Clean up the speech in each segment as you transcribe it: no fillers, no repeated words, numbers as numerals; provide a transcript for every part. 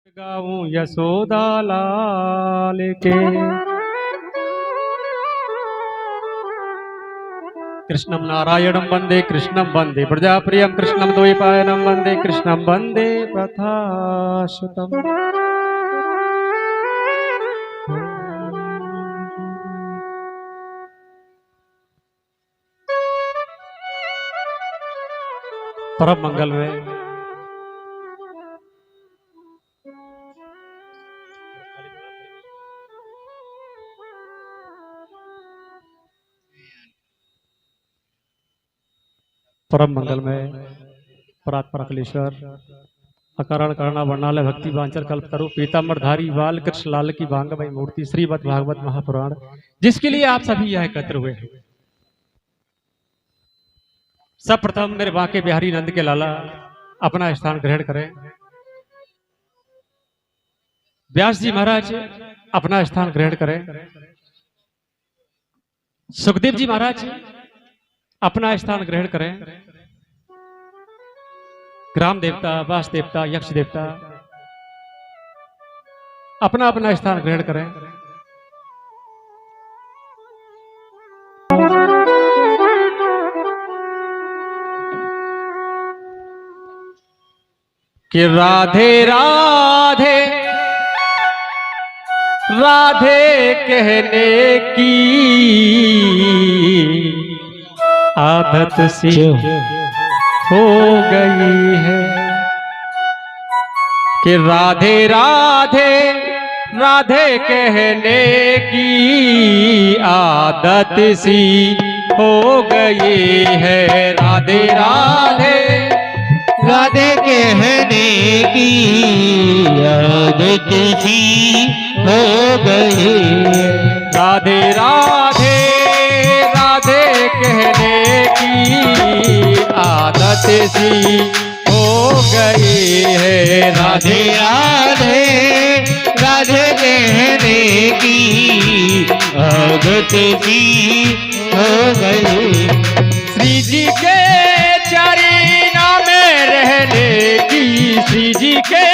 गाऊं यशोदा लाल के। कृष्णं नारायणं वंदे कृष्णं वंदे प्रजाप्रियं कृष्णं द्वैपायनं वंदे कृष्णं वंदे प्रथासुतम्। परम मंगल में परम मंगल में परात्पर अखिलेश्वर अकारण करना वर्णालय भक्ति वांचर कल्प तरु पीताम्बरधारी बाल कृष्ण लाल की भांगमयी मूर्ति श्रीमद् भागवत महापुराण, जिसके लिए आप सभी यहाँ एकत्र हुए हैं। सर्वप्रथम मेरे बांके बिहारी नंद के लाला अपना स्थान ग्रहण करें। व्यास जी महाराज अपना स्थान ग्रहण करें। सुखदेव जी महाराज अपना स्थान ग्रहण करें। ग्राम देवता, वास देवता, यक्ष देवता अपना अपना स्थान ग्रहण करें। कि राधे राधे राधे कहने की आदत सी हो गई है। कि राधे राधे राधे कहने की आदत सी हो गई है। राधे राधे राधे कहने की आदत सी हो गई है। राधे राधे राधे कहने की आदत सी हो गई है। राधे राधे राधे कहने की आदत सी हो गई। श्री जी के चरणों में रहने की, श्री जी के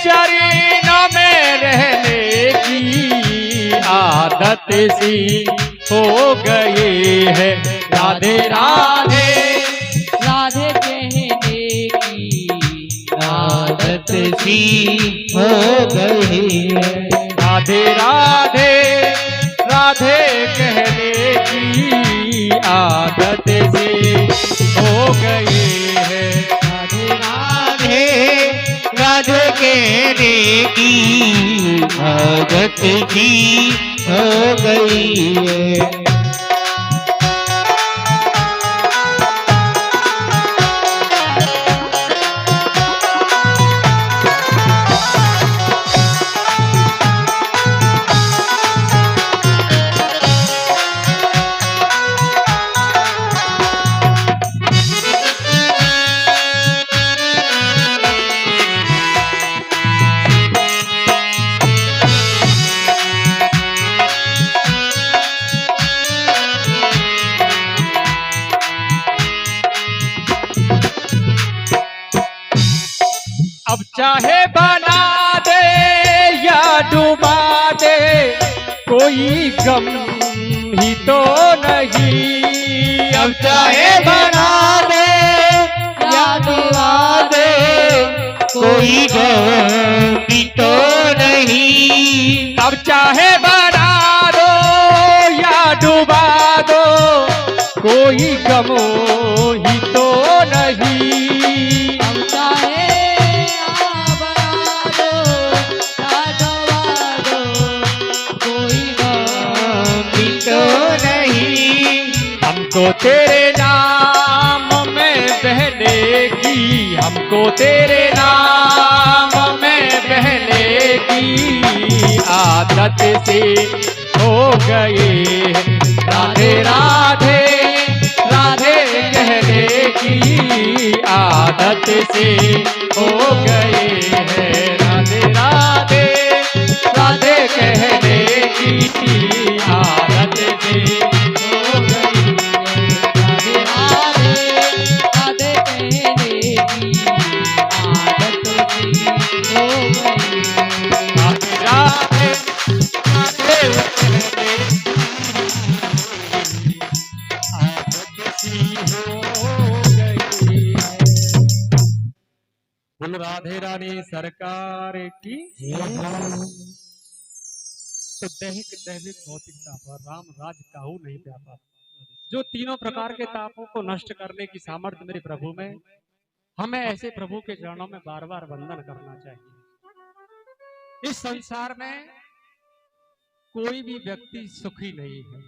चरणों में रहने की आदत सी हो गई है। राधे राधे राधे कहने की आदत सी हो गई है। राधे राधे राधे कहने की आदत सी हो गई है। राधे राधे राधे कहने की आदत सी हो गई है। अब चाहे बना दे या डुबा दे कोई गम ही तो नहीं। अब चाहे बना दे या डुबा दे कोई गम ही तो नहीं। अब चाहे बना दो या डुबा दो कोई गम ही तो नहीं। हमको तेरे नाम में बहने की, हमको तेरे नाम में बहने की आदत से हो गई। राधे राधे राधे कहने की आदत से हो गई है। राधे राधे राधे कहने की आदत से हो गई। राधे कहने की आदत सी हो गई। वाली सरकार की। तो दैहिक दैविक भौतिक ताप और राम राज काहू नहीं व्यापा। जो तीनों प्रकार के तापों को नष्ट करने की सामर्थ्य मेरे प्रभु में, हमें ऐसे प्रभु के चरणों में बार बार वंदन करना चाहिए। इस संसार में कोई भी व्यक्ति सुखी नहीं है।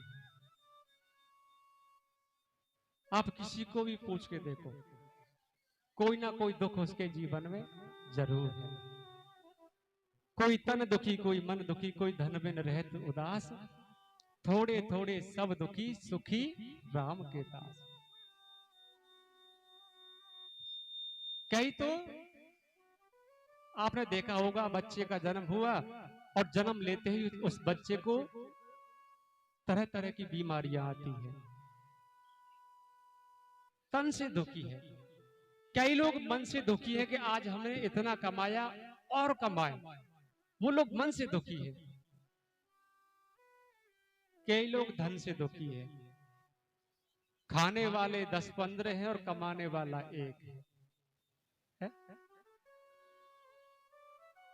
आप किसी को भी पूछ के देखो, कोई ना कोई दुख उसके जीवन में जरूर है। कोई तन दुखी, कोई मन दुखी, कोई धन बिन रहत उदास, थोड़े थोड़े सब दुखी, सुखी राम के दास। कई तो आपने देखा होगा, बच्चे का जन्म हुआ और जन्म लेते ही उस बच्चे को तरह तरह की बीमारियां आती हैं, तन से दुखी है। कई लोग मन से दुखी है कि आज हमने इतना कमाया और कमाए, वो लोग मन से दुखी है। कई लोग धन से दुखी है, खाने वाले 10-15 हैं और कमाने वाला एक है।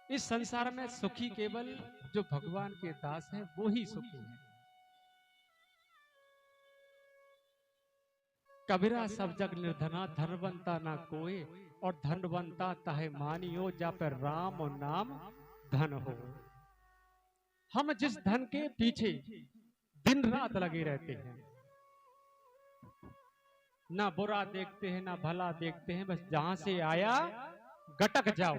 इस संसार में सुखी केवल जो भगवान के दास हैं, वो ही सुखी है। कबीरा सब जग निर्धना, धनवंता ना कोई, और धनवंता ताहे मानियो, जा पर राम और नाम धन हो। हम जिस धन के पीछे दिन रात लगे रहते हैं, ना बुरा देखते हैं ना भला देखते हैं, बस जहां से आया गटक जाओ।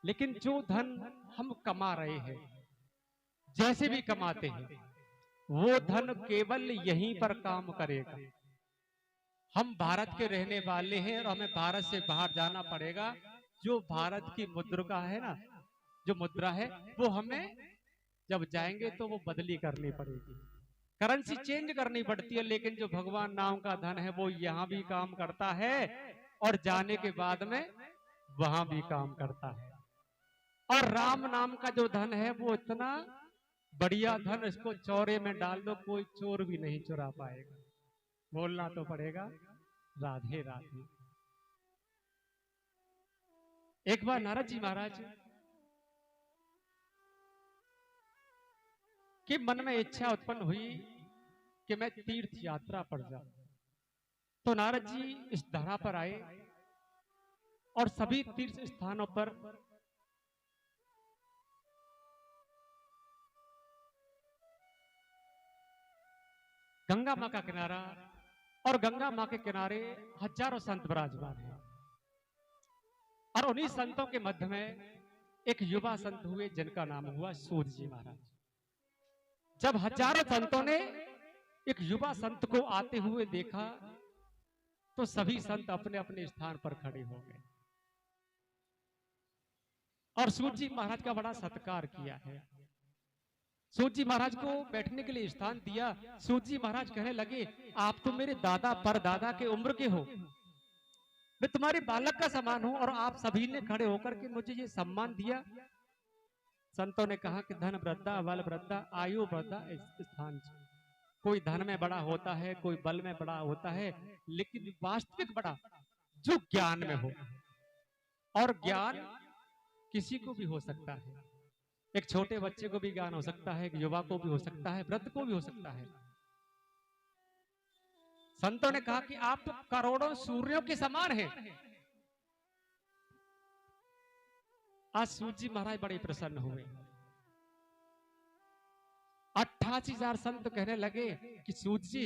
लेकिन जो धन हम कमा रहे हैं, जैसे भी कमाते हैं, वो धन केवल यहीं पर काम करेगा। हम भारत के रहने वाले हैं और हमें भारत से बाहर जाना पड़ेगा। जो भारत की मुद्रा है ना, जो मुद्रा है, वो हमें जब जाएंगे तो वो बदली करनी पड़ेगी, करेंसी चेंज करनी पड़ती है। लेकिन जो भगवान नाम का धन है, वो यहाँ भी काम करता है और जाने के बाद में वहां भी काम करता है। और राम नाम का जो धन है, वो इतना बढ़िया धन, इसको चौरे में डाल दो, कोई चोर भी नहीं चुरा पाएगा। बोलना तो पड़ेगा राधे राधे। एक बार नारद जी महाराज के मन में इच्छा उत्पन्न हुई कि मैं तीर्थ यात्रा पर जाऊं। तो नारद जी इस धरा पर आए और सभी तीर्थ स्थानों पर गंगा मां का किनारा, और गंगा मां के किनारे हजारों संत विराजमान हैं। और उन्हीं संतों के मध्य में एक युवा संत हुए जिनका नाम हुआ सूत जी महाराज। जब हजारों संतों ने एक युवा संत को आते हुए देखा, तो सभी संत अपने अपने स्थान पर खड़े हो गए और सूत जी महाराज का बड़ा सत्कार किया है। सूत जी महाराज को बैठने के लिए स्थान दिया। सूत जी महाराज कहने लगे, आप तो मेरे दादा परदादा के उम्र के हो, मैं तुम्हारे बालक का समान हूं, और आप सभी ने खड़े होकर के मुझे ये सम्मान दिया। संतों ने कहा कि धन वृद्धा बल वृद्धा आयु वृद्धा स्थान। कोई धन में बड़ा होता है, कोई बल में बड़ा होता है, लेकिन वास्तविक बड़ा जो ज्ञान में हो। और ज्ञान किसी को भी हो सकता है, एक छोटे बच्चे को भी ज्ञान हो सकता है, एक युवा को भी हो सकता है, वृद्ध को भी हो सकता है। संतों ने कहा कि आप तो करोड़ों सूर्यों के समान हैं। आज सूत जी महाराज बड़े प्रसन्न हुए। 88,000 संत कहने लगे कि सूत जी,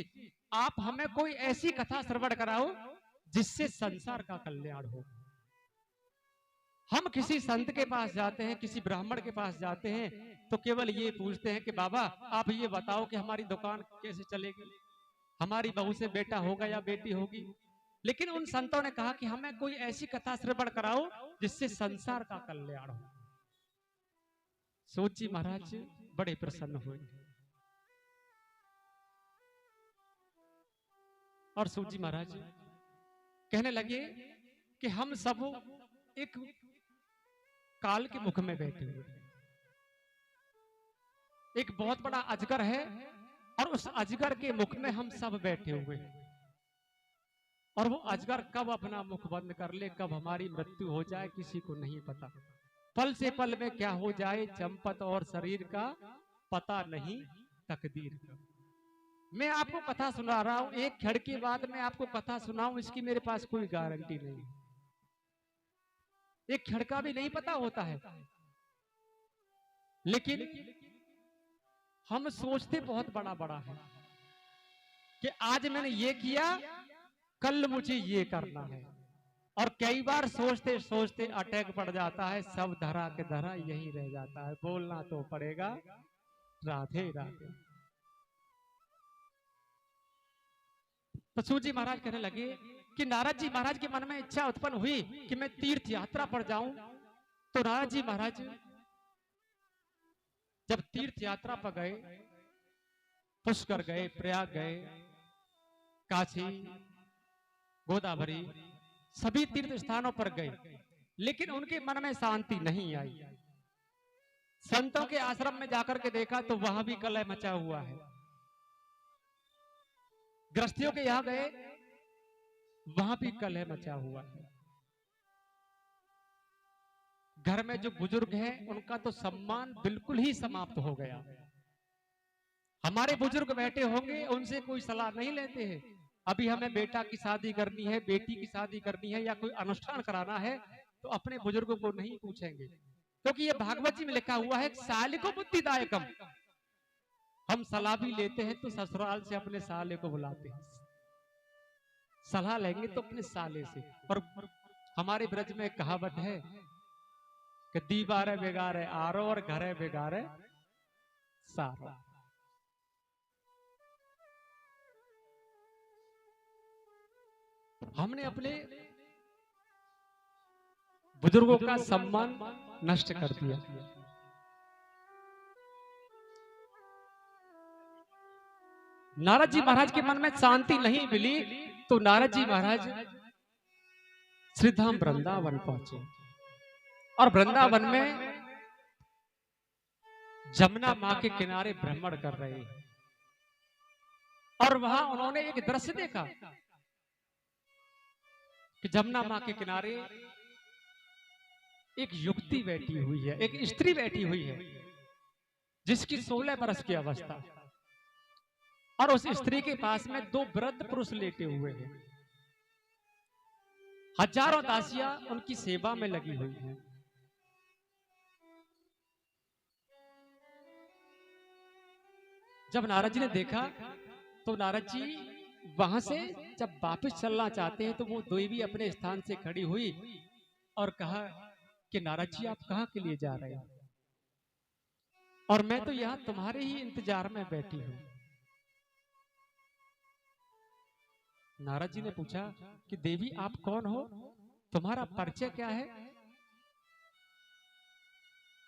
आप हमें कोई ऐसी कथा श्रवण कराओ जिससे संसार का कल्याण हो। हम किसी संत के पास जाते हैं, किसी ब्राह्मण के पास जाते हैं, तो केवल ये पूछते हैं कि बाबा आप ये बताओ कि हमारी दुकान कैसे चलेगी, हमारी बहू से बेटा होगा या बेटी होगी। लेकिन उन संतों ने कहा कि हमें कोई ऐसी कथा श्रवण कराओ जिससे संसार का कल्याण हो। सूत जी महाराज बड़े प्रसन्न हुए और सूत जी महाराज कहने लगे कि हम सब एक काल के मुख में बैठे हुए, एक बहुत बड़ा अजगर है और उस अजगर के मुख में हम सब बैठे हुए हैं। और वो अजगर कब अपना मुख बंद कर ले, कब हमारी मृत्यु हो जाए, किसी को नहीं पता। पल से पल में क्या हो जाए चंपत और शरीर का, पता नहीं तकदीर का। मैं आपको कथा सुना रहा हूं, एक क्षण के बाद मैं आपको कथा सुनाऊं, इसकी मेरे पास कोई गारंटी नहीं। एक क्षण का भी नहीं पता होता है, लेकिन हम सोचते बहुत बड़ा बड़ा है कि आज मैंने ये किया, कल मुझे ये करना है। और कई बार सोचते सोचते अटैक पड़ जाता है, सब धरा के धरा यही रह जाता है। बोलना तो पड़ेगा राधे राधे। तो सूत जी महाराज कहने लगे कि नारद जी महाराज के मन में इच्छा उत्पन्न हुई कि मैं तीर्थ यात्रा पर जाऊं। तो नारद जी महाराज जब तीर्थ यात्रा पर गए, पुष्कर गए, प्रयाग गए, काशी, गोदावरी, सभी तीर्थ स्थानों पर गए, लेकिन उनके मन में शांति नहीं आई। संतों के आश्रम में जाकर के देखा तो वहां भी कलह मचा हुआ है। गृहस्थियों के यहां गए, वहां भी कलह मचा हुआ है। घर में जो बुजुर्ग हैं उनका तो सम्मान बिल्कुल ही समाप्त हो गया। हमारे बुजुर्ग बैठे होंगे, उनसे कोई सलाह नहीं लेते हैं। अभी हमें बेटा की शादी करनी है, बेटी की शादी करनी है, या कोई अनुष्ठान कराना है, तो अपने बुजुर्गों को नहीं पूछेंगे, क्योंकि ये भागवत जी में लिखा हुआ है सालिको बुद्धिदायकम। हम सलाह भी लेते हैं तो ससुराल से अपने साले को बुलाते हैं, सलाह लेंगे तो अपने साले से। और हमारे ब्रज में कहावत है कि दीवारे बेगारे आरो और घरे बेगारे सारो। हमने अपने बुजुर्गों का सम्मान नष्ट कर दिया। नारद जी महाराज के मन में शांति नहीं मिली, तो नारद जी महाराज श्रीधाम वृंदावन पहुंचे। और वृंदावन में जमुना मां के किनारे भ्रमण कर रहे हैं। और वहां उन्होंने एक दृश्य देखा कि जमुना मां के किनारे एक युवती बैठी हुई है, एक स्त्री बैठी हुई है, जिसकी 16 वर्ष की अवस्था। और उस स्त्री के पास में 2 वृद्ध पुरुष लेटे हुए हैं। हजारों दासियां उनकी सेवा में लगी हुई हैं। जब नारद जी ने देखा तो नारद जी वहां से जब वापस चलना चाहते हैं तो वो देवी अपने स्थान से खड़ी हुई और कहा कि नारद जी आप कहां के लिए जा रहे हैं? और मैं तो यहां तुम्हारे ही इंतजार में बैठी हूं। नारद जी ने पूछा कि देवी आप कौन हो, तुम्हारा परिचय क्या है?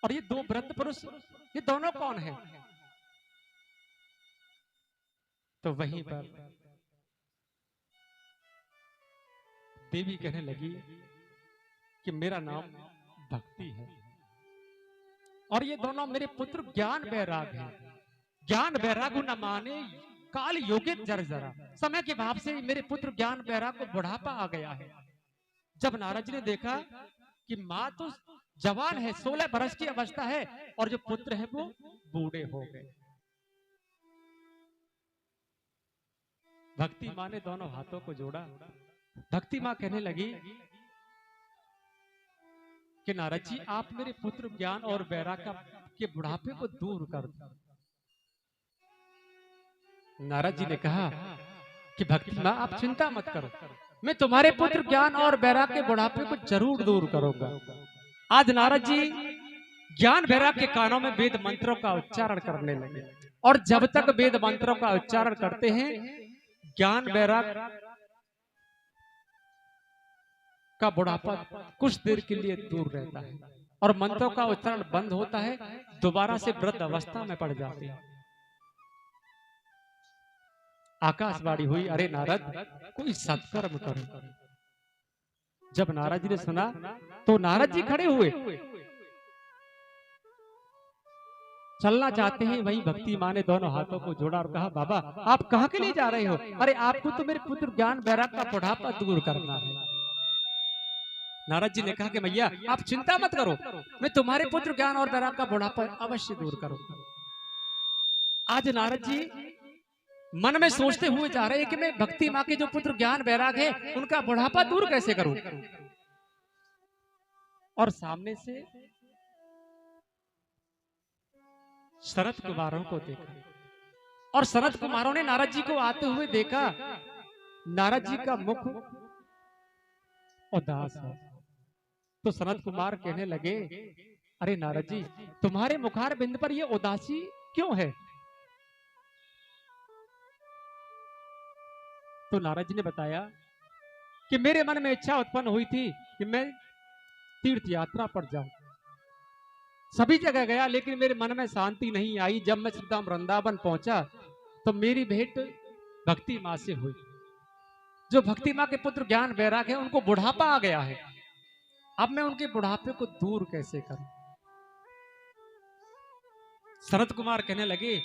और ये 2 वृद्ध पुरुष, ये दोनों कौन हैं? तो वहीं पर देवी कहने लगी कि मेरा नाम भक्ति है और ये दोनों मेरे पुत्र ज्ञान वैराग हैं। ज्ञान वैराग न माने काल योगित जर्जरा। समय के भाव से मेरे पुत्र ज्ञान वैराग को बुढ़ापा आ गया है। जब नारद जी ने देखा कि माँ तो जवान है, 16 वर्ष की अवस्था है, और जो पुत्र है वो बूढ़े हो गए। भक्ति माँ ने दोनों हाथों को जोड़ा। भक्ति माँ कहने लगी कि नारद जी आप मेरे पुत्र ज्ञान और वैराग के बुढ़ापे को दूर कर दो। नारद जी ने कहा कि भक्ति माँ आप चिंता मत करो, मैं तुम्हारे पुत्र ज्ञान और वैराग के बुढ़ापे को जरूर दूर करूंगा। आज नारद जी ज्ञान वैराग के कानों में वेद मंत्रों का उच्चारण करने लगे, और जब तक वेद मंत्रों का उच्चारण करते हैं ज्ञान वैराग का बुढ़ापा कुछ देर के लिए दूर रहता है, और मंत्रों का उच्चारण बंद होता है, दोबारा से वृद्ध अवस्था में पड़ जाते हैं। आकाशवाणी हुई, अरे नारद कोई सत्कर्म करो। जब नारद जी ने सुना तो नारद जी खड़े हुए। चलना चाहते हैं, वहीं भक्ति माँ ने दोनों हाथों को जोड़ा और कहा, बाबा आप कहाँ के लिए जा रहे हो? अरे आपको तो मेरे पुत्र ज्ञान वैराग का बुढ़ापा दूर करना है। नारद जी ने कहा कि मैया आप चिंता मत करो, मैं तुम्हारे पुत्र ज्ञान और वैराग का बुढ़ापा अवश्य दूर करूंगा। आज नारद जी मन में सोचते हुए जा रहे हैं कि मैं भक्ति माँ के जो पुत्र ज्ञान वैराग है उनका बुढ़ापा दूर कैसे करूं। और सामने से शरद कुमारों को देखा और शरद कुमारों ने नारद जी को आते हुए देखा। नारद जी का मुख उदास है। तो शरद कुमार कहने लगे, अरे नारद जी तुम्हारे मुखार बिंद पर यह उदासी क्यों है? तो नारद जी ने बताया कि मेरे मन में इच्छा उत्पन्न हुई थी कि मैं तीर्थ यात्रा पर जाऊं। सभी जगह गया लेकिन मेरे मन में शांति नहीं आई। जब मैं सीधा वृंदावन पहुंचा तो मेरी भेंट भक्ति माँ से हुई। जो भक्ति माँ के पुत्र ज्ञान वैराग है उनको बुढ़ापा आ गया है। अब मैं उनके बुढ़ापे को दूर कैसे करूं? शरद कुमार कहने लगे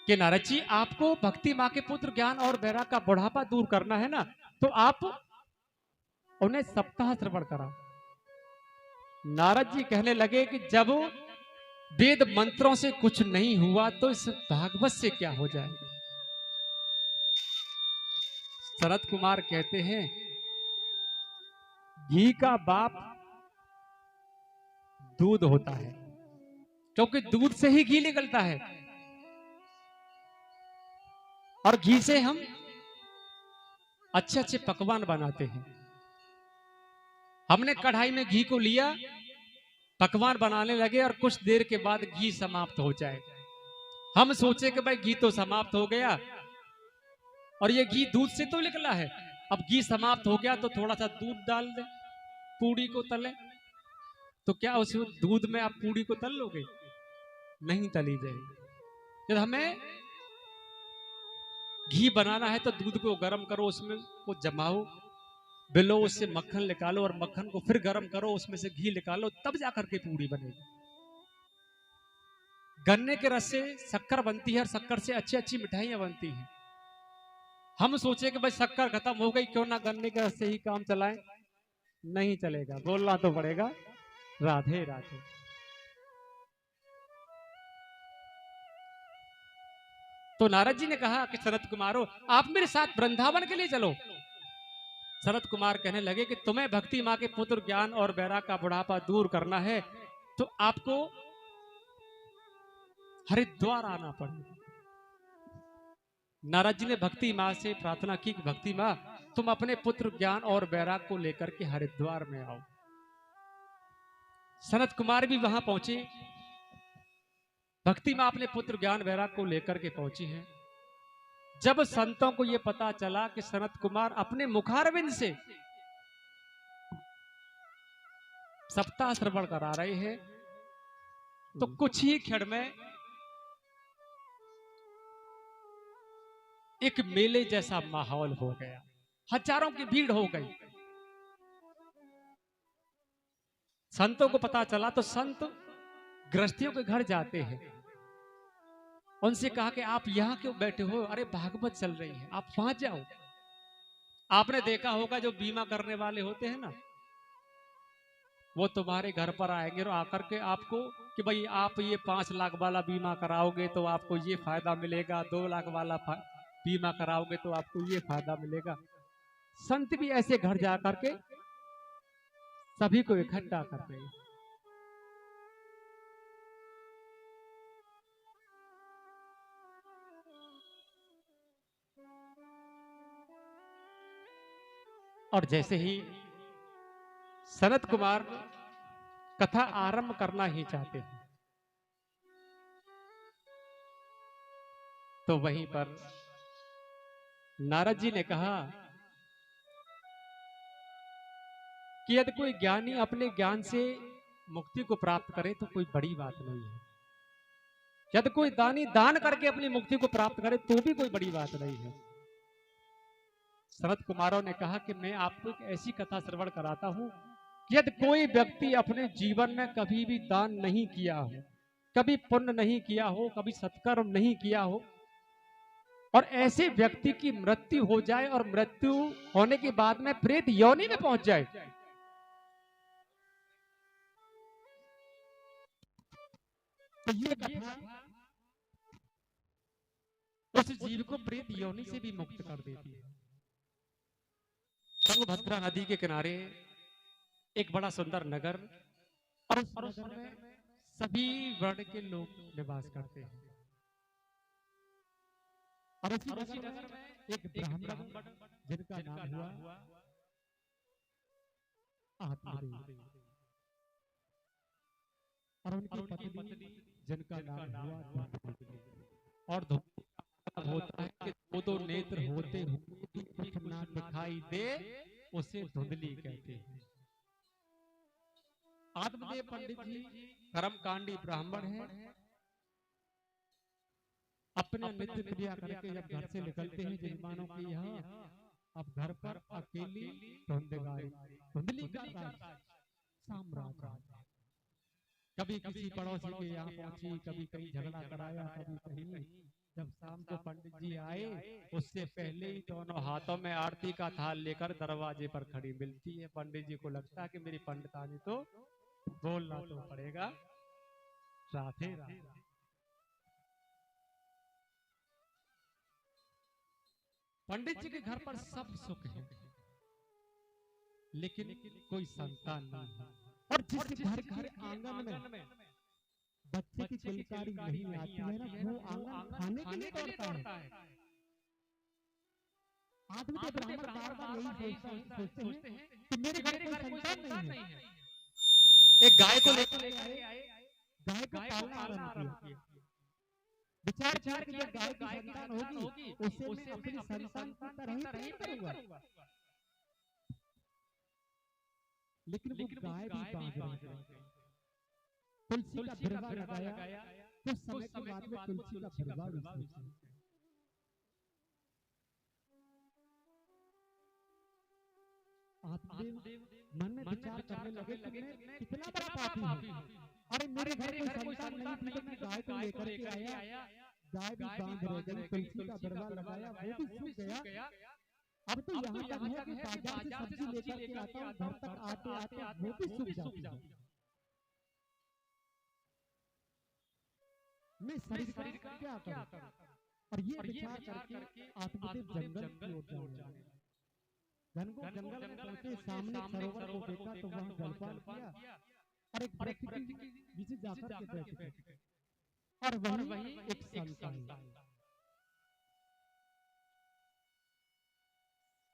कि नारद जी आपको भक्ति माँ के पुत्र ज्ञान और वैराग का बुढ़ापा दूर करना है ना, तो आप उन्हें सप्ताह श्रवण कराओ। नारद जी कहने लगे कि जब वेद मंत्रों से कुछ नहीं हुआ तो इस भागवत से क्या हो जाएगा? शरद कुमार कहते हैं घी का बाप दूध होता है, क्योंकि दूध से ही घी निकलता है और घी से हम अच्छे अच्छे पकवान बनाते हैं। हमने कढ़ाई में घी को लिया, पकवान बनाने लगे और कुछ देर के बाद घी समाप्त हो जाए। हम सोचे कि भाई घी तो समाप्त हो गया और ये घी दूध से तो निकला है, अब घी समाप्त हो गया तो थोड़ा सा दूध डाल दे, पूड़ी को तले। तो क्या उस दूध में आप पूड़ी को तल लोगे? नहीं तली जाएगी। जब हमें घी बनाना है तो दूध को गर्म करो, उसमें वो जमाओ, बेलो, उससे मक्खन निकालो और मक्खन को फिर गर्म करो, उसमें से घी निकालो, तब जाकर के पूड़ी बनेगी। गन्ने के रस से शक्कर बनती है और शक्कर से अच्छी अच्छी मिठाइयां बनती हैं। हम सोचे कि भाई शक्कर खत्म हो गई, क्यों ना गन्ने के रस से ही काम चलाएं। नहीं चलेगा, बोलना तो पड़ेगा राधे राधे। तो नारद जी ने कहा कि शरद कुमारो आप मेरे साथ वृंदावन के लिए चलो। शरद कुमार कहने लगे कि तुम्हें भक्ति माँ के पुत्र ज्ञान और वैराग का बुढ़ापा दूर करना है तो आपको हरिद्वार आना पड़ेगा। नारद जी ने भक्ति माँ से प्रार्थना की कि भक्ति माँ तुम अपने पुत्र ज्ञान और वैराग को लेकर के हरिद्वार में आओ। शरद कुमार भी वहां पहुंचे। भक्ति माँ अपने पुत्र ज्ञान वैराग को लेकर के पहुंची है। जब संतों को यह पता चला कि शरद कुमार अपने मुखारविंद से सप्ताह श्रवण करा रहे हैं तो कुछ ही क्षण में एक मेले जैसा माहौल हो गया, हजारों की भीड़ हो गई। संतों को पता चला तो संत गृहस्थियों के घर जाते हैं, उनसे कहा कि आप यहां क्यों बैठे हो? अरे भागवत चल रही है, आप वहां जाओ। आपने देखा होगा जो बीमा करने वाले होते हैं ना, वो तुम्हारे घर पर आएंगे और आकर के आपको कि भाई आप ये 5 लाख वाला बीमा कराओगे तो आपको ये फायदा मिलेगा, 2 लाख वाला बीमा कराओगे तो आपको ये फायदा मिलेगा। संत भी ऐसे घर जा करके सभी को इकट्ठा कर रहे हैं। और जैसे ही शरद कुमार कथा आरंभ करना ही चाहते हैं तो वहीं पर नारद जी ने कहा कि यदि कोई ज्ञानी अपने ज्ञान से मुक्ति को प्राप्त करे तो कोई बड़ी बात नहीं है। यदि कोई दानी दान करके अपनी मुक्ति को प्राप्त करे तो भी कोई बड़ी बात नहीं है। शरद कुमारों ने कहा कि मैं आपको एक ऐसी कथा श्रवण कराता हूं कि यदि कोई व्यक्ति अपने जीवन में कभी भी दान नहीं किया हो कभी पुण्य नहीं किया हो, कभी सत्कर्म नहीं किया हो, और ऐसे व्यक्ति की मृत्यु हो जाए और मृत्यु होने के बाद में प्रेत योनि में पहुंच जाए, तो ये कथा उस जीव को प्रेत योनि से भी मुक्त कर देती है। तुंगभद्रा नदी के किनारे एक बड़ा सुंदर नगर, और उस नगर में सभी वर्ण के लोग निवास करते हैं। और उसी नगर में एक ब्राह्मण जिनका नाम हुआ आत्मदेव, और उनकी पत्नी जिनका नाम हुआ धूमकेतु। और धूमकेतु होता है कि दो नेत्र होते हुए भी कुछ ना दिखाई दे, उसे धुंधली कहते हैं। आत्मदेव पंडित जी कर्मकांडी ब्राह्मण हैं। अपने नित्य क्रिया करके जब घर से निकलते हैं जजमानों की यहाँ, अब घर पर अकेली धुंधली का साम्राज्य। कभी किसी पड़ोसी के यहाँ पहुंची, कभी कहीं झगड़ा कराया, कभी कहीं। जब शाम को पंडित जी आए, उससे पहले ही दोनों हाथों में आरती का थाल लेकर दरवाजे पर खड़ी मिलती है। पंडित जी को लगता है कि मेरी पंडितानी तो बोलना तो पड़ेगा, राधे राधे। पंडित जी के घर पर सब सुख है, लेकिन कोई संतान नहीं है। और जिस घर के आंगन में बच्चे की किलकारी नहीं आती है ना, वो आंगन खाने के लिए दौड़ता है। आदमी के ब्राह्मण बार-बार यही सोचते हैं कि मेरे घर कोई संतान नहीं है। एक गाय को लेकर आए, गाय को पालना आरंभ किया। विचार कि जब गाय की संतान होगी, उसे मैं अपनी संतान की तरह ही करूंगा। लेकिन वो गाय भी बांझ रही है। तुलसी का भिरवा लगाया, कुछ समय के बाद में तुलसी का भिरवा भी आत्मदेव मन में विचार करने लगे कि मैं कितना बड़ा पापी हूँ। अरे मेरे घर कोई संतान नहीं थी, तो मैं गाय को लेकर के आया, गाय भी बांध रह गई, तुलसी का भिरवा लगाया, वो भी सूख गया। अब तो यहाँ तक है कि बाजार से सब्जी लेकर के आता हूँ, घर तक आते आते वो भी सूख जाती है। मैं शरीर का क्या करूं? और ये विचार करके आत्मदेव जंगल की ओर जाने लगे। जंगल में पहुंचे, सामने सरोवर को देखा तो वहां जलपान किया, और एक वृक्ष के नीचे जाकर के बैठ गए। और वहीं एक संत आया।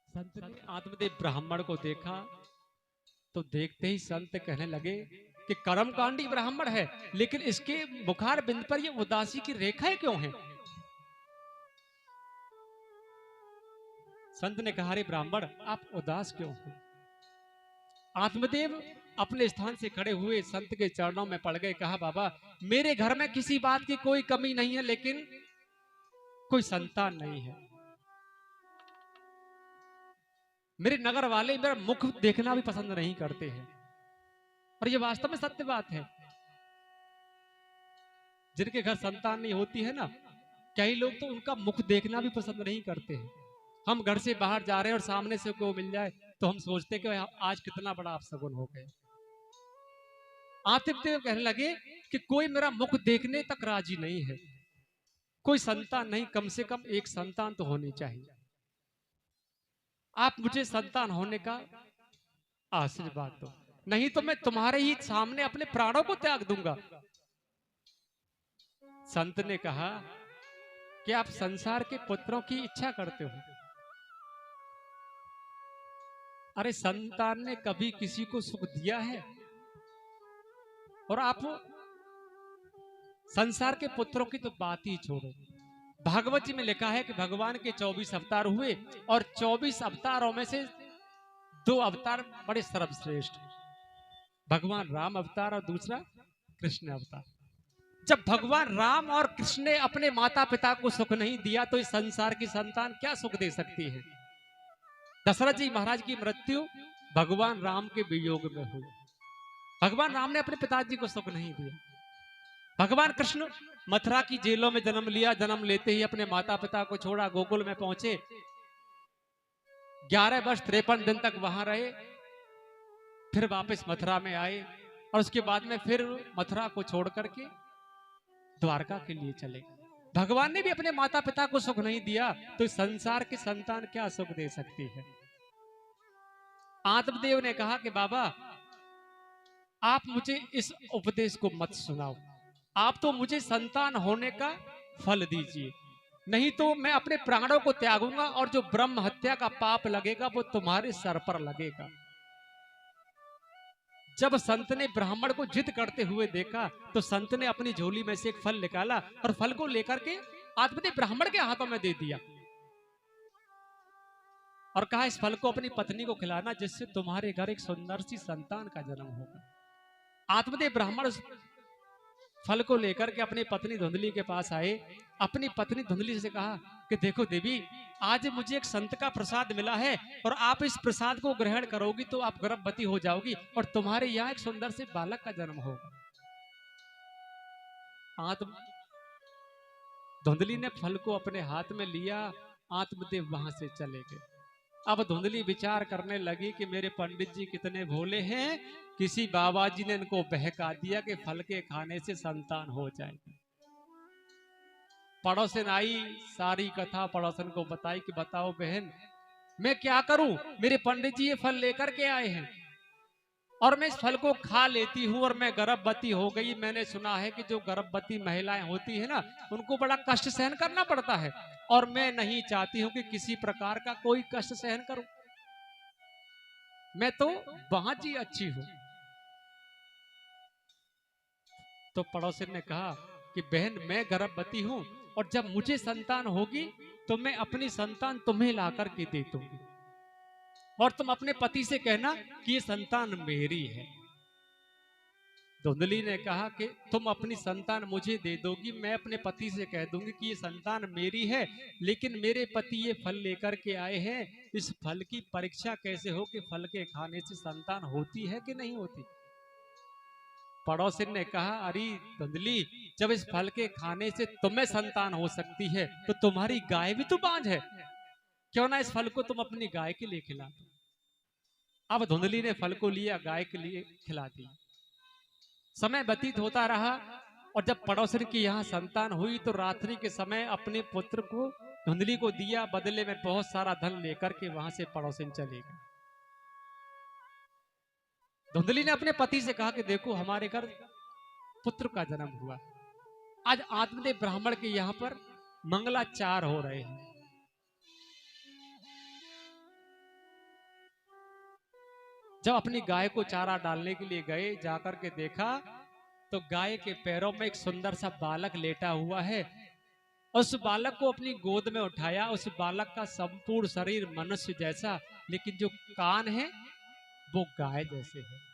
संत ने आत्मदेव ब्राह्मण को देखा तो देखते ही संत कहने लगे कि कर्मकांडी ब्राह्मण है, लेकिन इसके मुखार बिंद पर ये उदासी की रेखाएं क्यों हैं? संत ने कहा, रे ब्राह्मण, आप उदास क्यों हो? आत्मदेव अपने स्थान से खड़े हुए संत के चरणों में पड़ गए। कहा, बाबा, मेरे घर में किसी बात की कोई कमी नहीं है, लेकिन कोई संतान नहीं है। मेरे नगर वाले मेरा मुख देखना भी पसंद नहीं करते हैं, और ये वास्तव में सत्य बात है। जिनके घर संतान नहीं होती है ना, कई लोग तो उनका मुख देखना भी पसंद नहीं करते हैं। हम घर से बाहर जा रहे हैं और सामने से कोई मिल जाए तो हम सोचते हैं कि आज कितना बड़ा अपशगुन हो गया। आतिथ्य कहने लगे कि कोई मेरा मुख देखने तक राजी नहीं है, कोई संतान नहीं, कम से कम एक संतान तो होनी चाहिए। आप मुझे संतान होने का आशीर्वाद दो, नहीं तो मैं तुम्हारे ही सामने अपने प्राणों को त्याग दूंगा। संत ने कहा कि आप संसार के पुत्रों की इच्छा करते हो। अरे संतान ने कभी किसी को सुख दिया है? और आप संसार के पुत्रों की तो बात ही छोड़ो। भागवत जी में लिखा है कि भगवान के 24 अवतार हुए, और 24 अवतारों में से 2 अवतार बड़े सर्वश्रेष्ठ, भगवान राम अवतार और दूसरा कृष्ण अवतार। जब भगवान राम और कृष्ण ने अपने माता पिता को सुख नहीं दिया, तो इस संसार की संतान क्या सुख दे सकती है? दशरथ जी महाराज की मृत्यु भगवान राम के वियोग में हुई। भगवान राम ने अपने पिताजी को सुख नहीं दिया, भगवान कृष्ण मथुरा की जेलों में जन्म लिया। जन्म लेते ही अपने माता पिता को छोड़ा, गोकुल में पहुंचे। 11 वर्ष 53 दिन तक वहां रहे, फिर वापस मथुरा में आए और उसके बाद में फिर मथुरा को छोड़ करके द्वारका के लिए चले। भगवान ने भी अपने माता पिता को सुख नहीं दिया तो इस संसार की संतान क्या सुख दे सकती है। आत्मदेव ने कहा कि बाबा आप मुझे इस उपदेश को मत सुनाओ, आप तो मुझे संतान होने का फल दीजिए, नहीं तो मैं अपने प्राणों को त्यागूंगा और जो ब्रह्म हत्या का पाप लगेगा वो तुम्हारे सर पर लगेगा। जब संत ने ब्राह्मण को जिद करते हुए देखा तो संत ने अपनी झोली में से एक फल निकाला और फल को लेकर के आत्मदेव ब्राह्मण के हाथों में दे दिया और कहा इस फल को अपनी पत्नी को खिलाना जिससे तुम्हारे घर एक सुंदर सी संतान का जन्म होगा। आत्मदेव ब्राह्मण उस फल को लेकर के अपनी पत्नी धुंधली के पास आए। अपनी पत्नी धुंधली से कहा कि देखो देवी, आज मुझे एक संत का प्रसाद मिला है और आप इस प्रसाद को ग्रहण करोगी तो आप गर्भवती हो जाओगी और तुम्हारे यहाँ एक सुंदर से बालक का जन्म होगा। धुंधली ने फल को अपने हाथ में लिया, आत्मदेव वहां से चले गए। अब धुंधली विचार करने लगी कि मेरे पंडित जी कितने भोले हैं, किसी बाबा जी ने इनको बहका दिया कि फल के खाने से संतान हो जाएगी। पड़ोसन आई, सारी कथा पड़ोसन को बताई कि बताओ बहन मैं क्या करूं, मेरे पंडित जी ये फल लेकर के आए हैं और मैं इस फल को खा लेती हूं और मैं गर्भवती हो गई। मैंने सुना है कि जो गर्भवती महिलाएं होती है ना उनको बड़ा कष्ट सहन करना पड़ता है और मैं नहीं चाहती हूं कि किसी प्रकार का कोई कष्ट सहन करूं, मैं तो बहुत ही अच्छी हूं। तो पड़ोसी ने कहा कि बहन मैं गर्भवती हूं और जब मुझे संतान होगी तो मैं अपनी संतान तुम्हें ला करके दे दूंगी और तुम अपने पति से कहना कि ये संतान मेरी है। धुंधली ने कहा कि तुम अपनी संतान मुझे दे दोगी, मैं अपने पति से कह दूंगी कि ये संतान मेरी है, लेकिन मेरे पति ये फल लेकर के आए हैं, इस फल की परीक्षा कैसे हो कि फल के खाने से संतान होती है कि नहीं होती। पड़ोसिन ने कहा अरे धुंधली, जब इस फल के खाने से तुम्हें संतान हो सकती है तो तुम्हारी गाय भी तो बांझ है, क्यों ना इस फल को तुम अपनी गाय के लिए खिला दो। अब धुंधली ने फल को लिया, गाय के लिए खिला दिया। समय व्यतीत होता रहा और जब पड़ोसन की यहाँ संतान हुई तो रात्रि के समय अपने पुत्र को धुंधली को दिया, बदले में बहुत सारा धन लेकर के वहां से पड़ोसन चले गए। धुंधली ने अपने पति से कहा कि देखो हमारे घर पुत्र का जन्म हुआ, आज आत्मदेव ब्राह्मण के यहाँ पर मंगलाचार हो रहे हैं, जब अपनी गाय को चारा डालने के लिए गए, जाकर के देखा तो गाय के पैरों में एक सुंदर सा बालक लेटा हुआ है। उस बालक को अपनी गोद में उठाया, उस बालक का संपूर्ण शरीर मनुष्य जैसा, लेकिन जो कान है वो गाय जैसे है।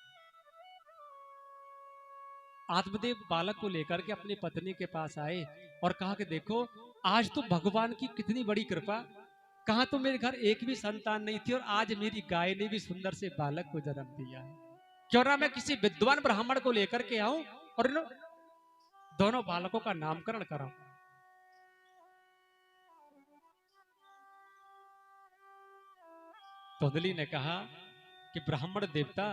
आत्मदेव बालक को लेकर के अपनी पत्नी के पास आए और कहा कि देखो आज तो भगवान की कितनी बड़ी कृपा, कहा तो मेरे घर एक भी संतान नहीं थी और आज मेरी गाय ने भी सुंदर से बालक को जन्म दिया है, क्यों ना मैं किसी विद्वान ब्राह्मण को लेकर के आऊं और इन दोनों बालकों का नामकरण कराऊं। धुंधली ने कहा कि ब्राह्मण देवता,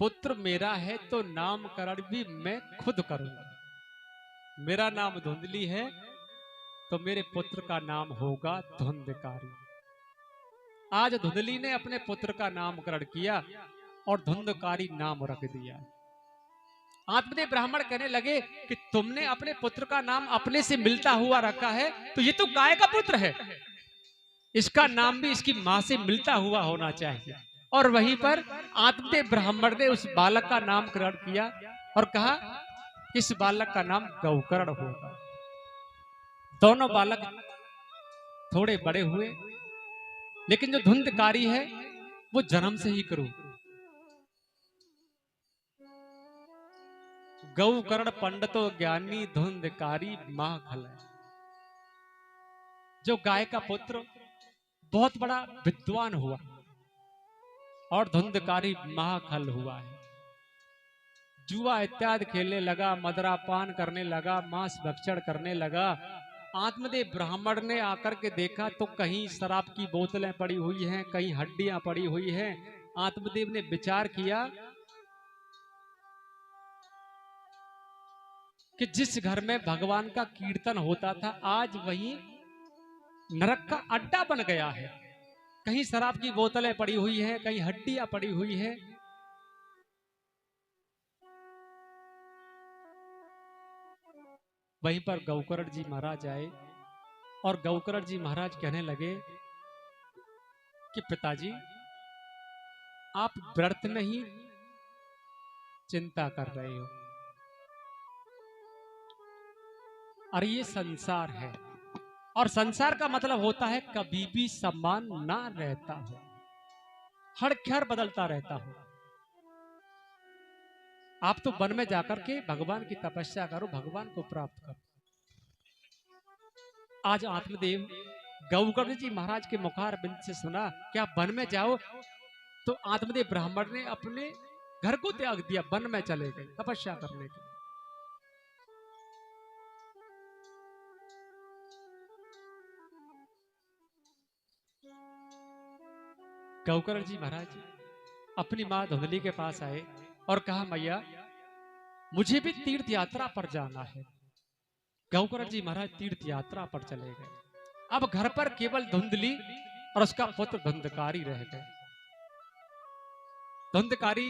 पुत्र मेरा है तो नामकरण भी मैं खुद करूंगा। मेरा नाम धुंधली है तो मेरे पुत्र का नाम होगा धुंधकारी। आज धुंधली ने अपने पुत्र का नामकरण किया और धुंधकारी नाम रख दिया। आत्मदेव ब्राह्मण कहने लगे कि तुमने अपने पुत्र का नाम अपने से मिलता हुआ रखा है तो ये तो गाय का पुत्र है, इसका नाम भी इसकी मां से मिलता हुआ होना चाहिए। और वहीं पर आत्मदेव ब्राह्मण ने उस बालक का नामकरण किया और कहा इस बालक का नाम गौकर्ण होगा। दोनों बालक थोड़े बड़े हुए, लेकिन जो धुंधकारी है वो जन्म से ही करूं। गौकर्ण पंडितो ज्ञानी धुंधकारी महाखल है। जो गाय का पुत्र बहुत बड़ा विद्वान हुआ और धुंधकारी महाखल हुआ है। जुआ इत्यादि खेलने लगा, मदरापान करने लगा, मांस भक्षण करने लगा। आत्मदेव ब्राह्मण ने आकर के देखा तो कहीं शराब की बोतलें पड़ी हुई हैं, कहीं हड्डियां पड़ी हुई हैं। आत्मदेव ने विचार किया कि जिस घर में भगवान का कीर्तन होता था आज वही नरक का अड्डा बन गया है। कहीं शराब की बोतलें पड़ी हुई हैं, कहीं हड्डियां पड़ी हुई हैं। वहीं पर गौकर्ण जी महाराज आए और गौकर्ण जी महाराज कहने लगे कि पिताजी आप व्रत में ही चिंता कर रहे हो, और ये संसार है, और संसार का मतलब होता है कभी भी समान ना रहता हो, हर क्षण बदलता रहता हो। आप तो वन में जाकर के भगवान की तपस्या करो, भगवान को प्राप्त करो। आज आत्मदेव गौकर्ण जी महाराज के मुखार बिंद से सुना कि आप वन में जाओ, तो आत्मदेव ब्राह्मण ने अपने घर को त्याग दिया, वन में चले गए तपस्या करने के। गौकर्ण जी महाराज अपनी मां धुंधली के पास आए और कहा, मैया मुझे भी तीर्थ यात्रा पर जाना है। गौकर्ण जी महाराज तीर्थ यात्रा पर चले गए। अब घर पर केवल धुंधली और उसका पुत्र धुंधकारी रह गए। धुंधकारी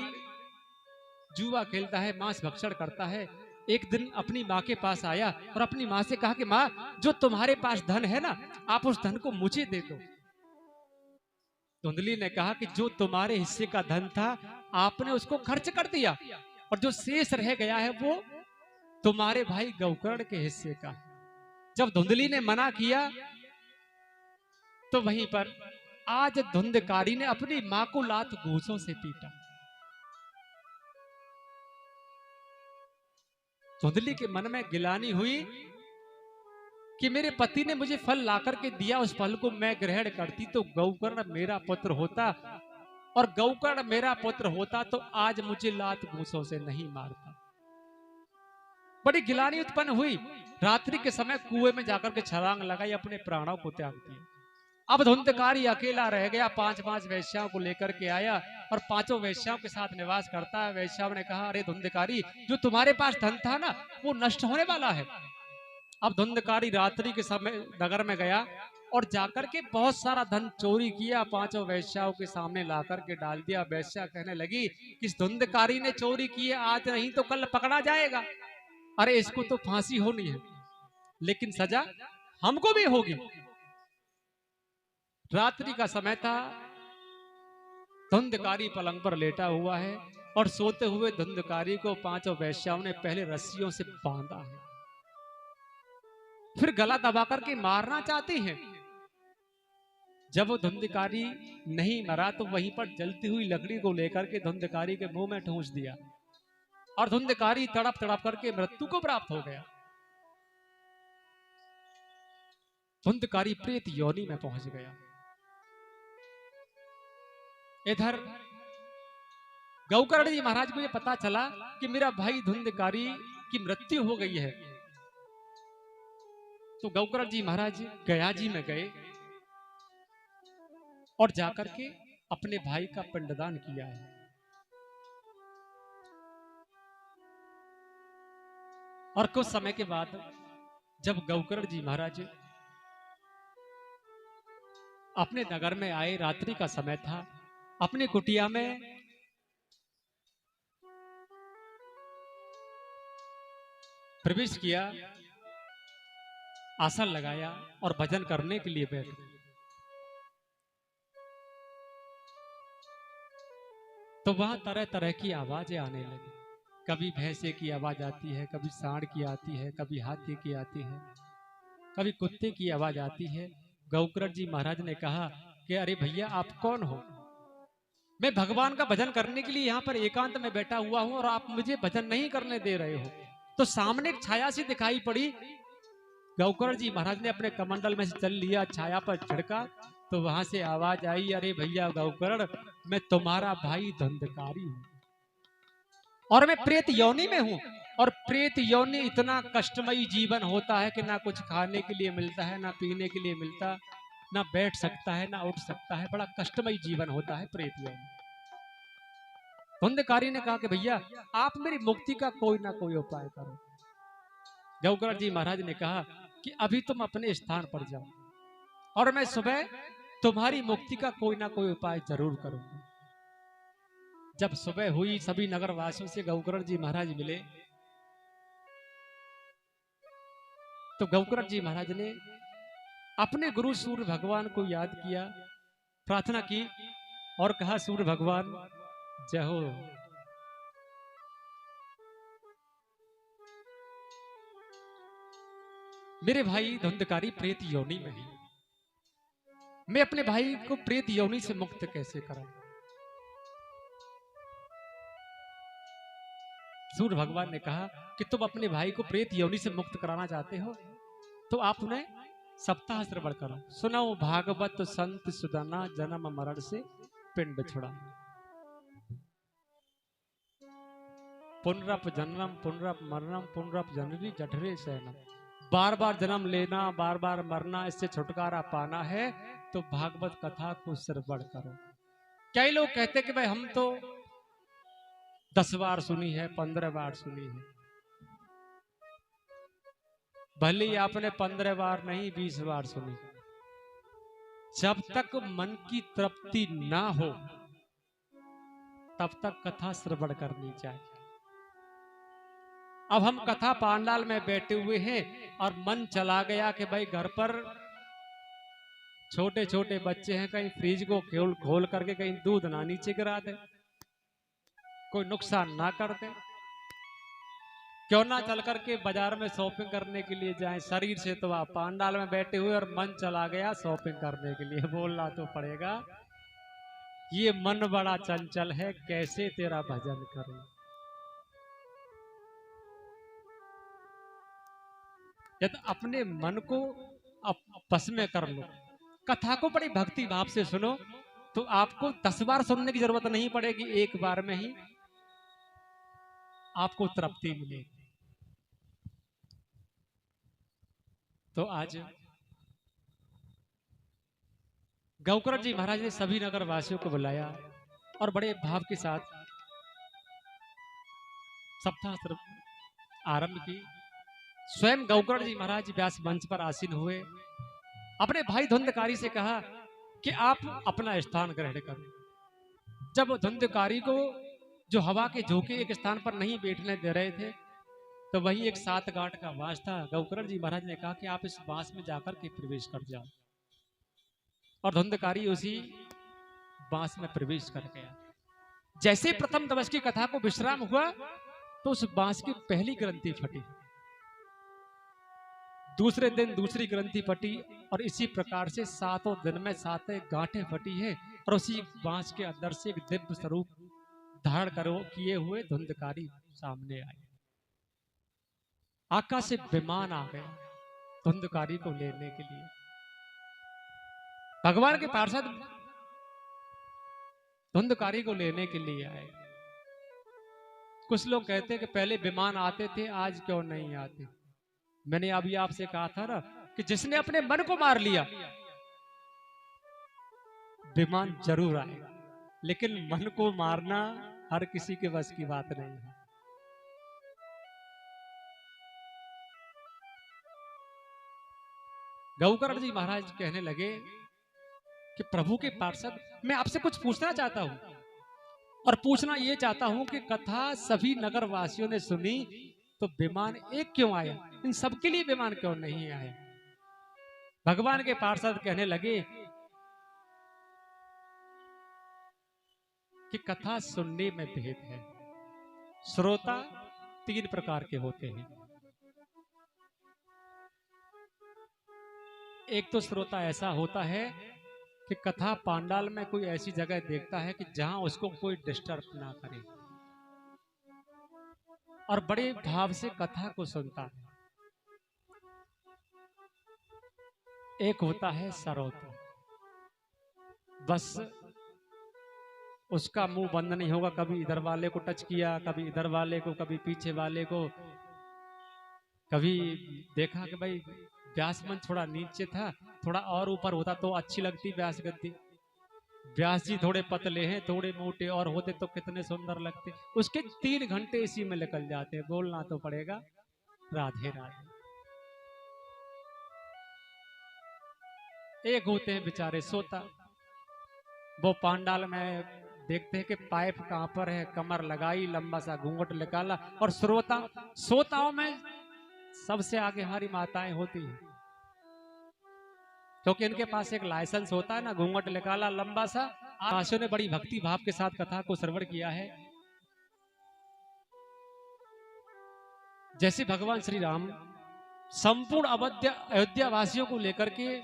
जुआ खेलता है, मांस भक्षण करता है। एक दिन अपनी माँ के पास आया और अपनी माँ से कहा कि माँ, जो तुम्हारे पास धन है ना, आप उस धन को मुझे दे दो। धुंधली ने कहा कि जो तुम्हारे हिस्से का धन था आपने उसको खर्च कर दिया, और जो शेष रह गया है वो तुम्हारे भाई गौकर्ण के हिस्से का। जब धुंधली ने मना किया तो वहीं पर आज धुंधकारी ने अपनी मां को लात घूंसों से पीटा। धुंधली के मन में गिलानी हुई कि मेरे पति ने मुझे फल लाकर के दिया, उस फल को मैं ग्रहण करती तो गौकर्ण मेरा पुत्र होता, और गौकर्ण मेरा पुत्र होता तो आज मुझे लात घूंसों से नहीं मारता। बड़ी गिलानी उत्पन्न हुई। रात्रि के समय कुएं में जाकर के छलांग लगाई, अपने प्राणों को त्याग दिया। अब धुंधकारी अकेला रह गया, 5 वैश्याओं को लेकर के आया और 5 वैश्याओं के साथ निवास करता है। वैश्याओं ने कहा, अरे धुंधकारी, जो तुम्हारे पास धन था ना वो नष्ट होने वाला है। अब धुंधकारी रात्रि के समय नगर में गया और जाकर के बहुत सारा धन चोरी किया, 5 वैश्याओं के सामने लाकर के डाल दिया। वैश्या कहने लगी कि इस धुंधकारी ने चोरी की है, आज नहीं तो कल पकड़ा जाएगा। अरे इसको तो फांसी होनी है, लेकिन सजा हमको भी होगी। रात्रि का समय था, धुंधकारी पलंग पर लेटा हुआ है और सोते हुए धुंधकारी को 5 वैश्याओं ने पहले रस्सियों से बांधा है, फिर गला दबा करके मारना चाहती हैं। जब वो धुंधकारी नहीं मरा तो वहीं पर जलती हुई लकड़ी को लेकर के धुंधकारी के मुंह में ठूंस दिया और धुंधकारी तड़प तड़प करके मृत्यु को प्राप्त हो गया। धुंधकारी प्रेत योनि में पहुंच गया। इधर गौकर्ण जी महाराज को ये पता चला कि मेरा भाई धुंधकारी की मृत्यु हो गई है, तो गौकर्ण जी महाराज गया जी में गए और जाकर के अपने भाई का पिंडदान किया है। और कुछ समय के बाद जब गौकर्ण जी महाराज अपने नगर में आए, रात्रि का समय था, अपनी कुटिया में प्रवेश किया, आसन लगाया और भजन करने के लिए बैठ गए। तो वहां तरह तरह की आवाजें आने लगी। कभी भैंसे की आवाज आती है, कभी सांड की आती है, कभी हाथी की आती है, कभी कुत्ते की आवाज आती है। गौकर्ण जी महाराज ने कहा कि अरे भैया आप कौन हो? मैं भगवान का भजन करने के लिए यहाँ पर एकांत में बैठा हुआ हूं और आप मुझे भजन नहीं करने दे रहे हो। तो सामने एक छाया सी दिखाई पड़ी। गौकर्ण जी महाराज ने अपने कमंडल में से जल लिया, छाया पर छिड़का, तो वहां से आवाज आई, अरे भैया गौकर्ण, मैं तुम्हारा भाई धुंधकारी हूं और मैं प्रेत योनि में हूं। और प्रेत योनि इतना कष्टमयी जीवन होता है कि ना कुछ खाने के लिए मिलता है, ना पीने के लिए मिलता, ना बैठ सकता है, ना उठ सकता है। बड़ा कष्टमयी जीवन होता है प्रेत योनि। धुंधकारी ने कहा कि भैया आप मेरी मुक्ति का कोई ना कोई उपाय करो। गौकर्ण जी महाराज ने कहा कि अभी तुम अपने स्थान पर जाओ और मैं सुबह तुम्हारी मुक्ति का कोई ना कोई उपाय जरूर करूंगा। जब सुबह हुई, सभी नगरवासियों से गौकर्ण जी महाराज मिले, तो गौकर्ण जी महाराज ने अपने गुरु सूर्य भगवान को याद किया, प्रार्थना की और कहा, सूर्य भगवान जय हो। मेरे भाई धुंधकारी प्रेत योनि में है, मैं अपने भाई को प्रेत योनि से मुक्त कैसे कराऊं। सूर्य भगवान ने कहा कि तुम अपने भाई को प्रेत योनि से मुक्त कराना चाहते हो तो आप उन्हें सप्ताह श्रवण करो। सुनो भागवत संत सुदाना, जन्म मरण से पिंड छुड़ा। पुनरप जन्म पुनरप मरणम पुनरप जननी जठरे सहना। बार बार जन्म लेना, बार बार मरना, इससे छुटकारा पाना है तो भागवत कथा को श्रवण करो। कई लोग कहते कि भाई हम तो 10 बार सुनी है, 15 बार सुनी है। भले ही आपने 15 बार नहीं 20 बार सुनी, जब तक मन की तृप्ति ना हो तब तक कथा श्रवण करनी चाहिए। अब हम कथा पांडाल में बैठे हुए हैं और मन चला गया कि भाई घर पर छोटे छोटे बच्चे हैं, कहीं फ्रिज को खोल खोल करके कहीं दूध ना नीचे गिरा दे, कोई नुकसान ना कर दे। क्यों ना चल करके बाजार में शॉपिंग करने के लिए जाएं। शरीर से तो आप पांडाल में बैठे हुए और मन चला गया शॉपिंग करने के लिए। बोलना तो पड़ेगा, ये मन बड़ा चंचल है, कैसे तेरा भजन करूं। यदि अपने मन को बस में कर लो, कथा को बड़ी भक्ति भाव से सुनो, तो आपको 10 बार सुनने की जरूरत नहीं पड़ेगी, एक बार में ही आपको तृप्ति मिलेगी। तो आज गौकर्ण जी महाराज ने सभी नगर वासियों को बुलाया और बड़े भाव के साथ सप्ताह आरंभ की। स्वयं गौकर्ण जी महाराज व्यास मंच पर आसीन हुए, अपने भाई धुंधकारी से कहा कि आप अपना स्थान ग्रहण करो। जब धुंधकारी को जो हवा के झोंके एक स्थान पर नहीं बैठने दे रहे थे, तो वही एक 7 गांठ का बांस था। गौकर्ण जी महाराज ने कहा कि आप इस बांस में जाकर के प्रवेश कर जाओ, और धुंधकारी उसी बांस में प्रवेश कर गया। जैसे प्रथम दिवस की कथा को विश्राम हुआ तो उस बांस की पहली ग्रंथि फटी, दूसरे दिन दूसरी ग्रंथि फटी, और इसी प्रकार से 7 दिन में 7 गांठें फटी है। और उसी बांस के अंदर से एक दिव्य स्वरूप धारण करो किए हुए धुंधकारी सामने आए। आकाश से विमान आ गया धुंधकारी को लेने के लिए। भगवान के पार्षद धुंधकारी को लेने के लिए आए। कुछ लोग कहते हैं कि पहले विमान आते थे, आज क्यों नहीं आते। मैंने अभी आपसे कहा था ना कि जिसने अपने मन को मार लिया विमान जरूर आएगा, लेकिन मन को मारना हर किसी के बस की बात नहीं है। गौकर्ण जी महाराज कहने लगे कि प्रभु के पार्षद, मैं आपसे कुछ पूछना चाहता हूं, और पूछना यह चाहता हूं कि कथा सभी नगर वासियों ने सुनी तो विमान एक क्यों आया, इन सबके लिए विमान क्यों नहीं आया। भगवान के पार्षद कहने लगे कि कथा सुनने में भेद है। श्रोता 3 प्रकार के होते हैं। एक तो श्रोता ऐसा होता है कि कथा पांडाल में कोई ऐसी जगह देखता है कि जहां उसको कोई डिस्टर्ब ना करे, और बड़े भाव से कथा को सुनता है। एक होता है सरोता, बस उसका मुंह बंद नहीं होगा। कभी इधर वाले को टच किया, कभी इधर वाले को, कभी पीछे वाले को। कभी देखा कि भाई व्यास मंच थोड़ा नीचे था, थोड़ा और ऊपर होता तो अच्छी लगती व्यास गद्दी। व्यास जी थोड़े पतले हैं, थोड़े मोटे और होते तो कितने सुंदर लगते। उसके 3 घंटे इसी में निकल जाते हैं। बोलना तो पड़ेगा राधे राधे। एक होते हैं बेचारे सोता, वो पांडाल में देखते हैं कि पाइप कहां पर है, कमर लगाई, लंबा सा घूंघट निकाला। और सोताओं में सबसे आगे हमारी माताएं होती हैं, क्योंकि इनके पास एक लाइसेंस होता है ना, घूंघट निकाला लंबा सा। आकाशों ने बड़ी भक्ति भाव के साथ कथा को श्रवण किया है। जैसे भगवान श्री राम संपूर्ण अयोध्या वासियों को लेकर के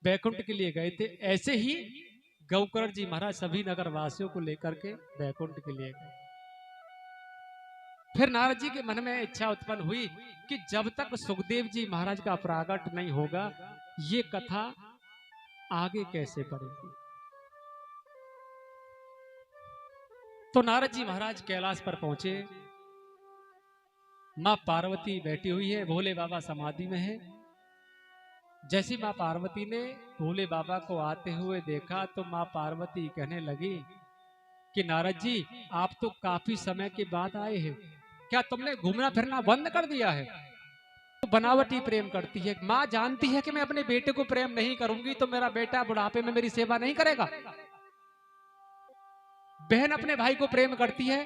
बैकुंठ के लिए गए थे, ऐसे ही गौकर्ण जी महाराज सभी नगर वासियों को लेकर के बैकुंठ के लिए गए। फिर नारद जी के मन में इच्छा उत्पन्न हुई कि जब तक सुखदेव जी महाराज का प्रागट नहीं होगा, ये कथा आगे कैसे बढ़ेगी। तो नारद जी महाराज कैलाश पर पहुंचे। मां पार्वती बैठी हुई है, भोले बाबा समाधि में है। जैसी मां पार्वती ने भोले बाबा को आते हुए देखा तो मां पार्वती कहने लगी कि नारद जी, आप तो काफी समय के बाद आए हैं, क्या तुमने घूमना फिरना बंद कर दिया है? तो बनावटी प्रेम करती है। मां जानती है कि मैं अपने बेटे को प्रेम नहीं करूंगी तो मेरा बेटा बुढ़ापे में मेरी सेवा नहीं करेगा। बहन अपने भाई को प्रेम करती है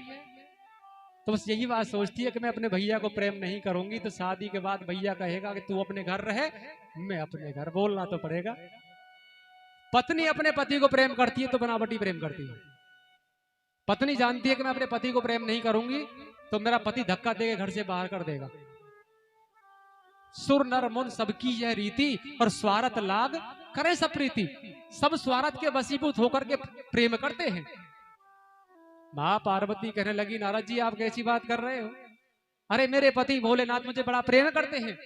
तो बस यही बात सोचती है कि मैं अपने भैया को प्रेम नहीं करूंगी तो शादी के बाद भैया कहेगा कि तू अपने घर रहे, मैं अपने घर। बोलना तो पड़ेगा। पत्नी अपने पति को प्रेम करती है तो बनावटी प्रेम करती है। पत्नी जानती है कि मैं अपने पति को प्रेम नहीं करूंगी तो मेरा पति धक्का देके घर से बाहर कर देगा। सुर नर मुन सबकी यह रीति, और स्वार्थ लाग करे सब प्रीति। सब स्वार्थ के वशीभूत होकर के प्रेम करते हैं। मां पार्वती कहने लगी, नारद जी आप कैसी बात कर रहे हो? अरे मेरे पति भोलेनाथ मुझे बड़ा प्रेम करते हैं।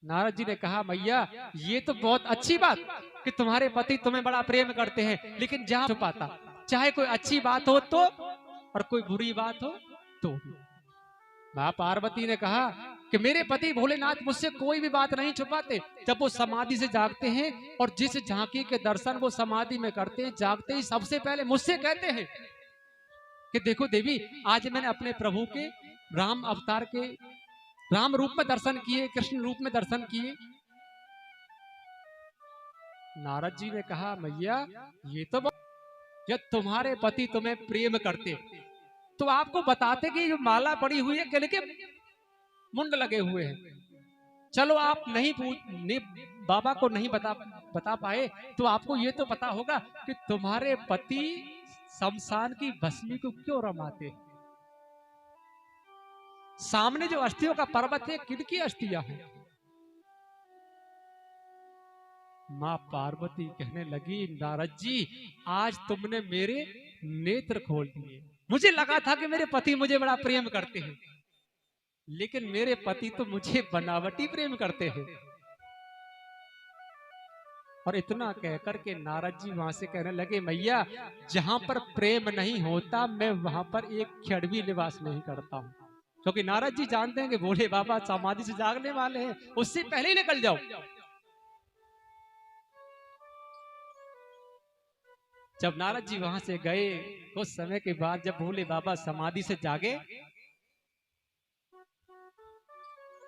नारद जी ने कहा, मैया ये तो बहुत अच्छी बात कि तुम्हारे पति तुम्हें बड़ा प्रेम करते हैं, लेकिन जहां छुपाता, चाहे कोई अच्छी बात हो तो और कोई बुरी बात हो तो। मां पार्वती ने कहा कि मेरे पति भोलेनाथ मुझसे कोई भी बात नहीं छुपाते। जब वो समाधि से जागते हैं और जिस झांकी के दर्शन वो समाधि में करते हैं, जागते ही सबसे पहले मुझसे कहते हैं कि देखो देवी, आज मैंने अपने प्रभु के राम अवतार के राम रूप में दर्शन किए, कृष्ण रूप में दर्शन किए। नारद जी ने कहा, मैया ये तो जब तुम्हारे पति तुम्हें प्रेम करते तो आपको बताते कि जो माला पड़ी हुई है केले के मुंड लगे हुए हैं। चलो आप नहीं बाबा को नहीं बता पाए तो आपको ये तो पता होगा कि तुम्हारे पति शमशान की भस्मी को क्यों रमाते। सामने जो अस्थियों का पर्वत है, किनकी अस्थियां हैं? मां पार्वती कहने लगी, नारद जी आज तुमने मेरे नेत्र खोल दिए। मुझे लगा था कि मेरे पति मुझे बड़ा प्रेम करते हैं, लेकिन मेरे पति तो मुझे बनावटी प्रेम करते हैं। और इतना कहकर के नारद जी वहां से कहने लगे, मैया जहां पर प्रेम नहीं होता मैं वहां पर एक क्षण भी निवास नहीं करता हूं। क्योंकि नारद जी जानते हैं कि भोले बाबा समाधि से जागने वाले हैं, उससे पहले ही निकल जाओ। जब नारद जी वहां से गए, कुछ समय के बाद जब भोले बाबा समाधि से जागे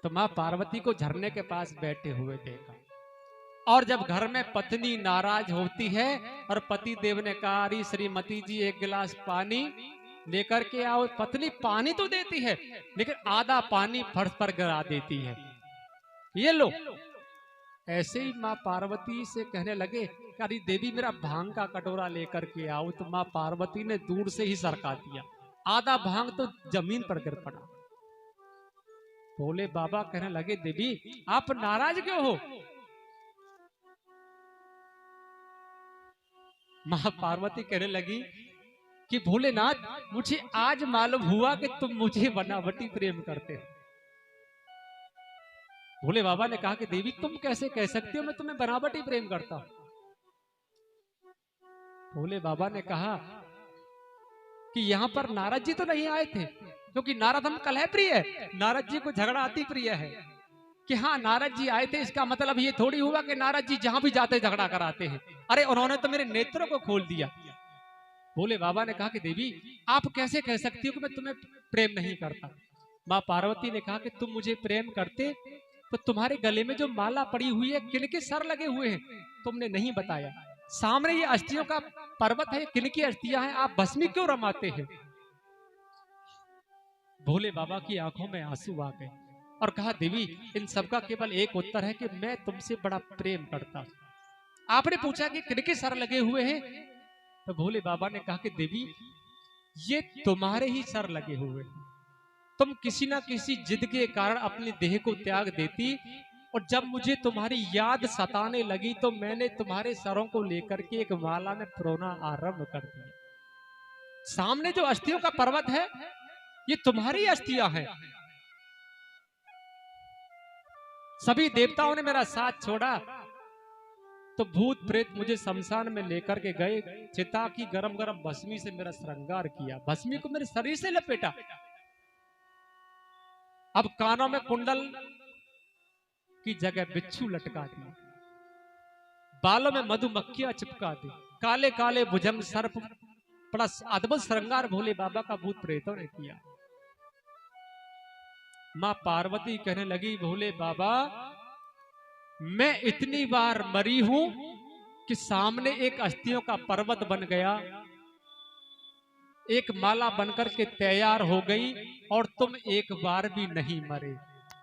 तो मां पार्वती को झरने के पास बैठे हुए देखा। और जब घर में पत्नी नाराज होती है और पति देव ने कहा, अरे श्रीमती जी एक गिलास पानी लेकर के आओ। पत्नी पानी तो देती है लेकिन आधा पानी फर्श पर गिरा देती है, ये लो। ऐसे ही मां पार्वती से कहने लगे, अरे देवी मेरा भांग का कटोरा लेकर के आओ। तो मां पार्वती ने दूर से ही सरका दिया, आधा भांग तो जमीन पर गिर पड़ा। भोले बाबा कहने लगे, देवी आप नाराज क्यों हो? मां पार्वती कहने लगी कि भोलेनाथ मुझे आज मालूम हुआ कि तुम मुझे बनावटी प्रेम करते हो। भोले बाबा ने कहा कि देवी तुम कैसे कह सकते हो मैं तुम्हें बनावटी प्रेम करता हूं। भोले बाबा ने कहा कि यहाँ पर नारद जी तो नहीं आए थे, क्योंकि नारद हम कलह प्रिय है, नारद जी को झगड़ा अति प्रिय है कि हाँ नारद जी आए थे, इसका मतलब ये थोड़ी हुआ कि नारद जी जहां भी जाते झगड़ा कराते हैं। अरे उन्होंने तो मेरे नेत्रों को खोल दिया। भोले बाबा ने कहा कि देवी आप कैसे कह सकती हो कि मैं तुम्हें प्रेम नहीं करता। माँ पार्वती ने कहा कि तुम मुझे प्रेम करते तो तुम्हारे गले में जो माला पड़ी हुई है किनके सर लगे हुए हैं तुमने नहीं बताया। सामने ये अस्थियों का पर्वत है, किनकी अस्थियां हैं, आप भस्मी क्यों रमाते हैं। भोले बाबा की आंखों में आंसू आ गए और कहा देवी इन सबका केवल एक उत्तर है कि मैं तुमसे बड़ा प्रेम करता हूं। आपने पूछा कि किनके सर लगे हुए हैं, तो भोले बाबा ने कहा कि देवी ये तुम्हारे ही सर लगे हुए हैं। तुम किसी ना किसी जिद के कारण अपनी देह को त्याग देती, और जब मुझे तुम्हारी याद सताने लगी तो मैंने तुम्हारे सरों को लेकर के एक माला में प्रोना आरंभ कर दिया। सामने जो अस्थियों का पर्वत है ये तुम्हारी अस्थियां हैं। सभी देवताओं ने मेरा साथ छोड़ा तो भूत प्रेत मुझे शमशान में लेकर के गए, चिता की गरम गरम भस्मी से मेरा श्रृंगार किया, भस्मी को मेरे शरीर से लपेटा। अब कानों में कुंडल की जगह बिच्छू लटका दी, बालों में मधुमक्खियां चिपका दी, काले काले भुजंग सर्प प्लस अद्भुत श्रृंगार भोले बाबा का भूत प्रेतों ने किया। मां पार्वती कहने लगी भोले बाबा मैं इतनी बार मरी हूं कि सामने एक अस्थियों का पर्वत बन गया, एक माला बनकर के तैयार हो गई और तुम एक बार भी नहीं मरे।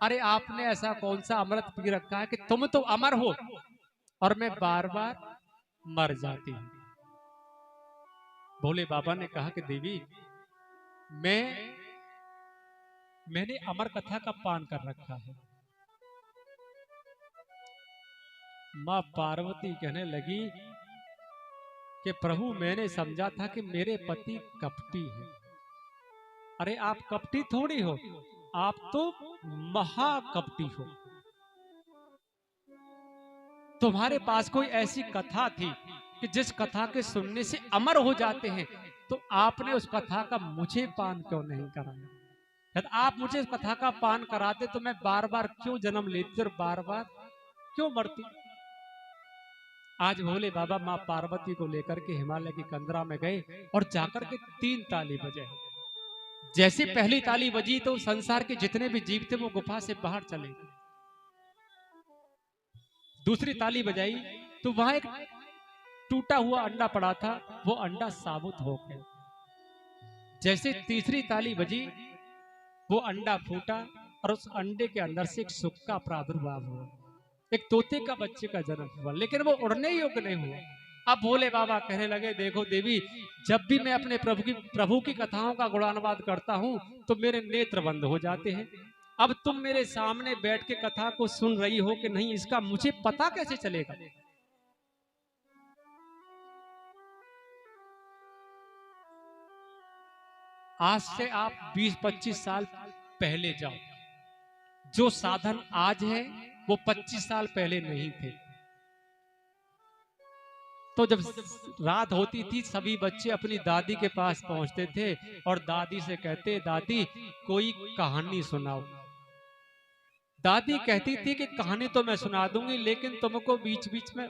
अरे आपने ऐसा कौन सा अमृत पी रखा है कि तुम तो अमर हो और मैं बार बार मर जाती हूं। भोले बाबा ने कहा कि देवी मैंने अमर कथा का पान कर रखा है। मां पार्वती कहने लगी कि प्रभु मैंने समझा था कि मेरे पति कपटी है। अरे आप कपटी थोड़ी हो, आप तो महाकपटी हो। तुम्हारे पास कोई ऐसी कथा थी कि जिस कथा के सुनने से अमर हो जाते हैं, तो आपने उस कथा का मुझे पान क्यों नहीं कराया। यदि आप मुझे उस कथा का पान कराते तो मैं बार बार क्यों जन्म लेती और बार बार क्यों मरती। आज भोले बाबा मां पार्वती को लेकर के हिमालय की कंदरा में गए और जाकर के 3 ताली बजे। जैसे पहली ताली बजी तो संसार के जितने भी जीव थे वो गुफा से बाहर चले। दूसरी ताली बजाई तो वहां एक टूटा हुआ अंडा पड़ा था, वो अंडा साबुत हो गया। जैसे तीसरी ताली बजी वो अंडा फूटा और उस अंडे के अंदर से एक सुख का प्रादुर्भाव हुआ, एक तोते का बच्चे का जन्म हुआ, लेकिन वो उड़ने योग्य नहीं हुआ। अब भोले बाबा कहने लगे देखो देवी जब भी मैं अपने प्रभु की कथाओं का गुणानुवाद करता हूं तो मेरे नेत्र बंद हो जाते हैं। अब तुम मेरे सामने बैठ के कथा को सुन रही हो कि नहीं इसका मुझे पता कैसे चलेगा। आज से आप 20-25 साल पहले जाओ, जो साधन आज है वो 25 साल पहले नहीं थे। तो जब रात होती थी सभी बच्चे अपनी दादी के पास पहुंचते थे और दादी से कहते दादी कोई कहानी सुनाओ। दादी कहती थी कि कहानी तो मैं सुना दूंगी लेकिन तुमको बीच बीच में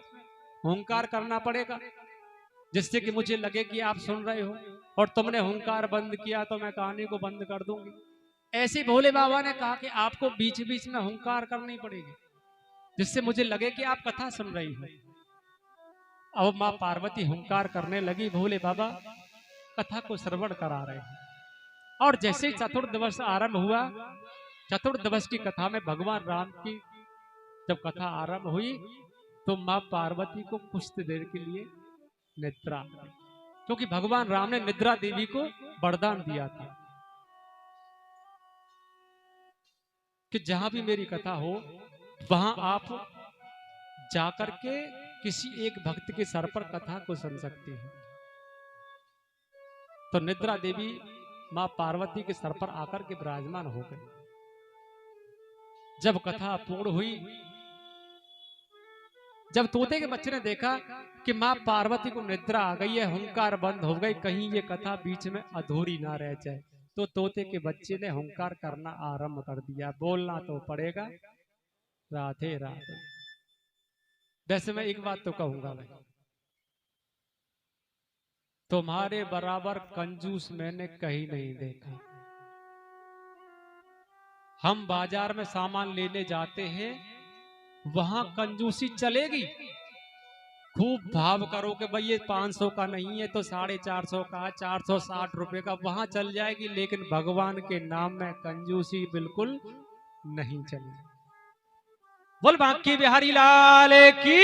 हुंकार करना पड़ेगा जिससे कि मुझे लगे कि आप सुन रहे हो, और तुमने हुंकार बंद किया तो मैं कहानी को बंद कर दूंगी। ऐसे भोले बाबा ने कहा कि आपको बीच बीच में हुंकार करनी पड़ेगी जिससे मुझे लगे कि आप कथा सुन रही हो। अब मां पार्वती हुंकार करने लगी, भोले बाबा कथा को श्रवण करा रहे हैं। और जैसे चतुर्दिवस आरंभ हुआ, चतुर्दिवस की कथा में भगवान राम की जब कथा आरंभ हुई तो मां पार्वती को कुछ देर के लिए निद्रा, क्योंकि भगवान राम ने निद्रा देवी को वरदान दिया था कि जहां भी मेरी कथा हो वहां आप जाकर के किसी एक भक्त के सर पर कथा को सुन सकते हैं। तो निद्रा देवी मां पार्वती के सर पर आकर के विराजमान हो गई। जब कथा पूर्ण हुई जब तोते के बच्चे ने देखा कि माँ पार्वती को निद्रा आ गई है, हुंकार बंद हो गई, कहीं ये कथा बीच में अधूरी ना रह जाए, तो तोते के बच्चे ने हुंकार करना आरंभ कर दिया, बोलना तो पड़ेगा, राधे राधे। वैसे मैं एक बात तो कहूंगा भाई, तुम्हारे बराबर कंजूस मैंने कहीं नहीं देखा। हम बाजार में सामान लेने जाते हैं, वहां कंजूसी चलेगी, खूब भाव करो कि भाई ये 500 का नहीं है तो 450 का, 460 रुपए का, वहां चल जाएगी, लेकिन भगवान के नाम में कंजूसी बिल्कुल नहीं चलेगी। बोल बांके बिहारी लाल की,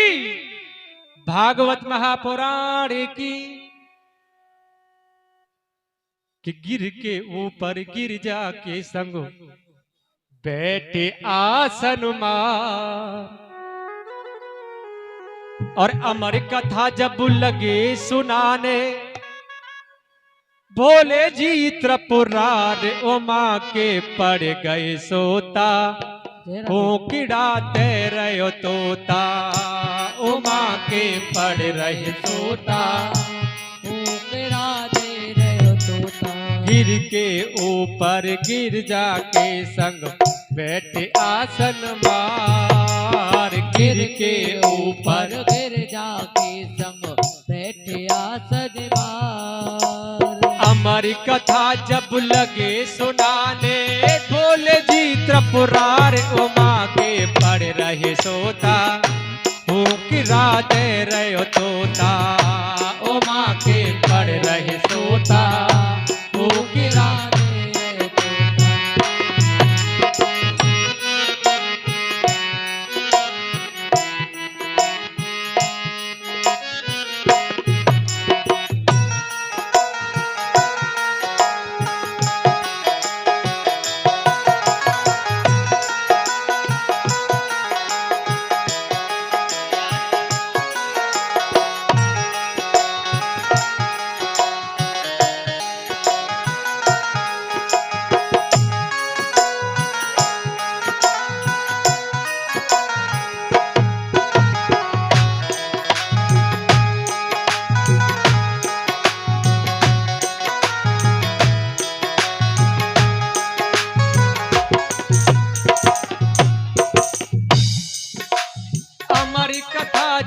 भागवत महापुराण की, कि गिर के ऊपर गिर जाके संग बैठे आसन मार, और अमर कथा जब लगे सुनाने, भोले जी त्रिपुरार उमा के पड़ गए सोता, किड़ाते रहो तोता, उमा के पड़ रहे सोता, किड़ाते रहो तोता। गिर के ऊपर गिर जाके संग बैठे आसन मार, गिर के ऊपर गिर जाके संग बैठे आसन मार। अमर कथा जब लगे सुनाने, भोले जी त्रिपुरार उमा के पड़ रहे सोता, किराते रहो तोता, उमा के पड़ रहे सोता, किराते रहो तोता।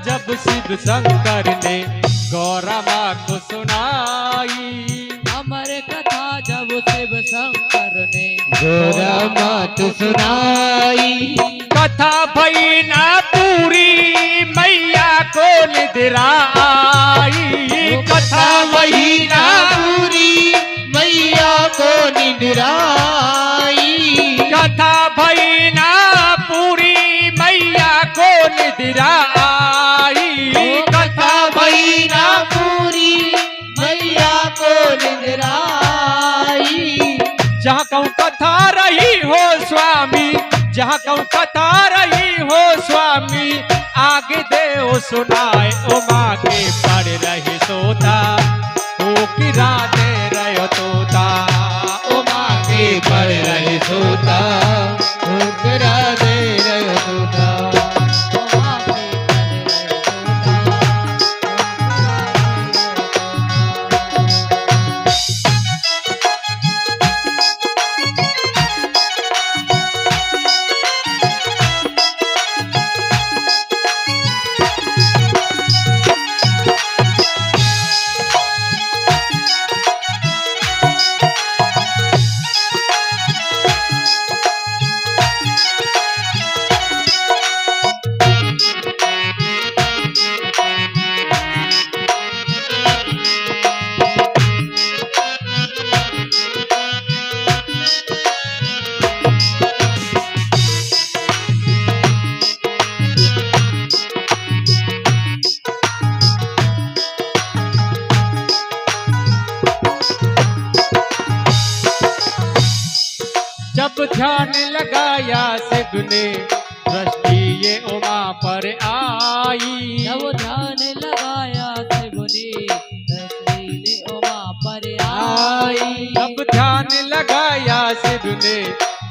जब शिव शंकर ने गौरा माँ को सुनाई, अमर कथा जब शिव शंकर ने गौरा माँ को सुनाई, कथा भई ना पूरी मैया को निद्रा आई, कथा वही ना पूरी मैया को निद्रा आई, कथा भई ना पूरी मैया को निद्रा आई, कथा वही ना पूरी मैया को निद्रा आई। जहाँ कहूँ कथा रही हो स्वामी, जहाँ कहूँ कथा रही हो स्वामी, आगे दे सुनाए उमा के पड़ रहे सोता, ओ किराते रहो तोता, उमा के पड़ रहे सोता, उकरा दे रहे सोता। जब ध्यान लगाया शिव ने, दृष्टि ये उमा पर आई, जब ध्यान लगाया शिव ने, दृष्टि ने उमा पर आई। जब ध्यान लगाया शिव ने,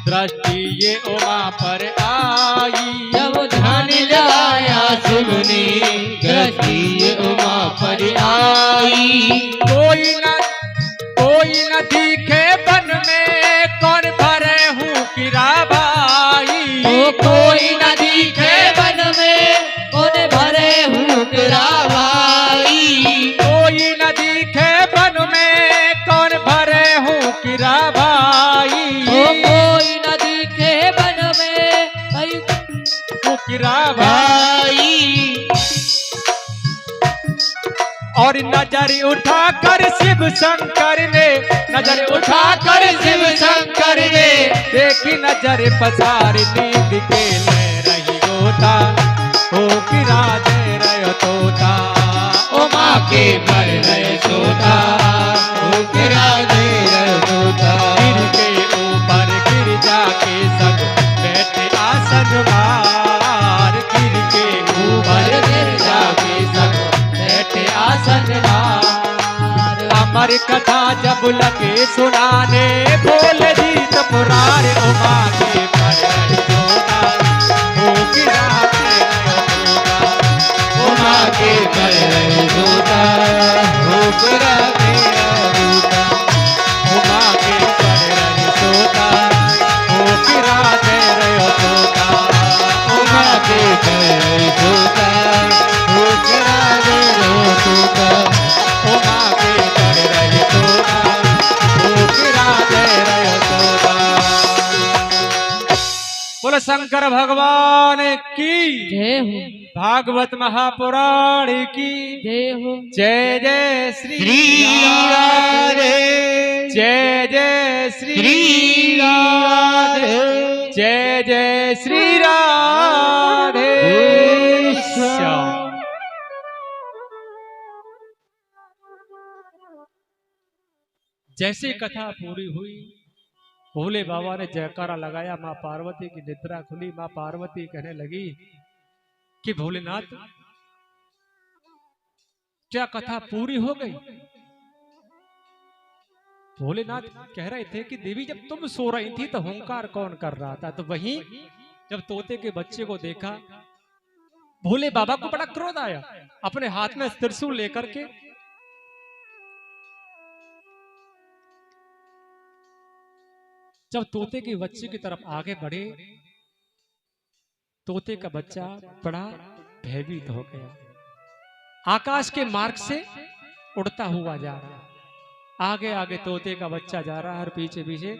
दृष्टि ये उमा पर आई, जब ध्यान लगाया शिव सुनी दृष्टि उमा पर आई। कोई न दिखे बन में कौन भरे हूँ किरा भाई। कोई न दिखे बन में कौन भरे हूँ किरा भाई। कोई न दिखे बन में कौन भरे हूँ किरा भाई। कोई न दिखे बन में हूँ किरा भाई। और नजर उठाकर शिव शंकर ने नजर उठाकर शिव शंकर ने देखी नजर पसार नींद के ले रही गोता हो किरा दे रहे तोता। उमा के पर रहे सोता हो किरा दे रहे तोता। गिर के ऊपर गिर जाके सब बैठे आसन मार। गिर के ऊपर गिर जाके सब बैठे आसन मार। अमर कथा जब लगे सुनाने बोल जीत पुरार। उमा के पर रहे तोता हो किरा दे रहे तोता। उमा के पर रहे सोता हो किरा दे रहे तोता। उमा के पर रहे तोता हो किरा दे रहे तोता। उमा के पर रहे सोता हो किरा दे रहे तोता। उमा के पर रहे तोता हो किरा दे रहे तोता। बोलो शंकर भगवान की जय हो, भागवत महापुराण की जय हो। जय जय श्री श्री राधे जय जय श्री श्री राधे जय जय श्री राधे श्याम। जैसे कथा पूरी हुई भोले बाबा ने जयकारा लगाया। माँ पार्वती की निद्रा खुली। माँ पार्वती कहने लगी कि भोलेनाथ क्या कथा पूरी हो गई। भोलेनाथ कह रहे थे कि देवी जब तुम सो रही थी तो हुंकार कौन कर रहा था। तो वहीं जब तोते के बच्चे को देखा भोले बाबा को बड़ा क्रोध आया। अपने हाथ में त्रिशूल लेकर के जब तोते के बच्चे की तरफ आगे बढ़े तोते का बच्चा बड़ा भयभीत हो गया। आकाश के मार्ग से उड़ता हुआ जा रहा। आगे आगे तोते का बच्चा जा रहा है और पीछे पीछे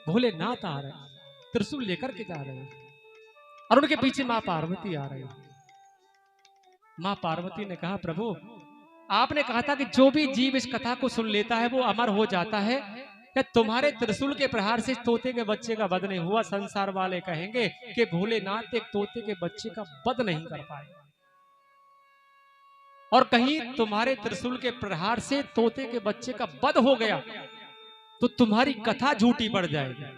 भोलेनाथ आ रहे हैं, त्रिशूल लेकर के जा रहे हैं और उनके पीछे माँ पार्वती आ रही है। माँ पार्वती ने कहा प्रभु आपने कहा था कि जो भी जीव इस कथा को सुन लेता है वो अमर हो जाता है। क्या तुम्हारे त्रिशूल के प्रहार से तोते के बच्चे का वध नहीं हुआ? संसार वाले कहेंगे कि भोलेनाथ एक तोते के बच्चे का वध नहीं कर पाए। और कहीं तुम्हारे त्रिशूल के प्रहार से तोते के बच्चे का वध हो गया तो तुम्हारी कथा झूठी पड़ जाएगी।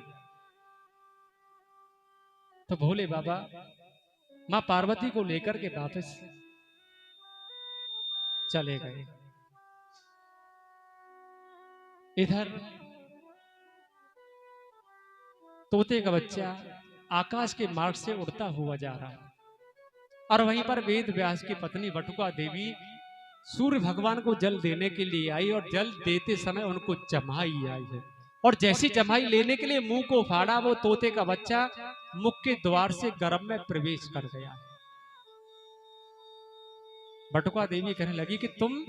तो भोले बाबा मां पार्वती को लेकर के वापस चले गए। इधर तोते का बच्चा आकाश के मार्ग से उड़ता हुआ जा रहा है और वहीं पर वेद व्यास की पत्नी बटुका देवी सूर्य भगवान को जल देने के लिए आई और जल देते समय उनको जमाई आई है। और जैसी जमाई लेने के लिए मुंह को फाड़ा वो तोते का बच्चा मुख के द्वार से गर्भ में प्रवेश कर गया। बटुका देवी कहने लगी कि तुम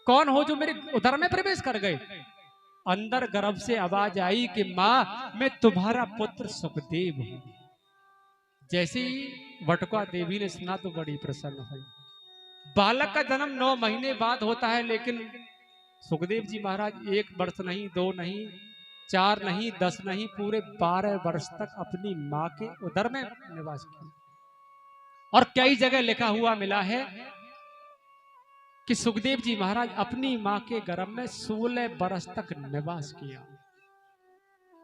कौन हो जो मेरे उदर में प्रवेश कर गए? अंदर गर्भ से आवाज आई कि मां मैं तुम्हारा पुत्र सुखदेव हूं। जैसे ही बटुका देवी ने सुना तो बड़ी प्रसन्न हुई। बालक का जन्म 9 महीने बाद होता है लेकिन सुखदेव जी महाराज 1 वर्ष नहीं, 2 नहीं, 4 नहीं, 10 नहीं, पूरे 12 वर्ष तक अपनी मां के उदर में निवास किया। और कई जगह लिखा हुआ मिला है कि सुखदेव जी महाराज अपनी मां के गर्भ में 16 वर्ष तक निवास किया।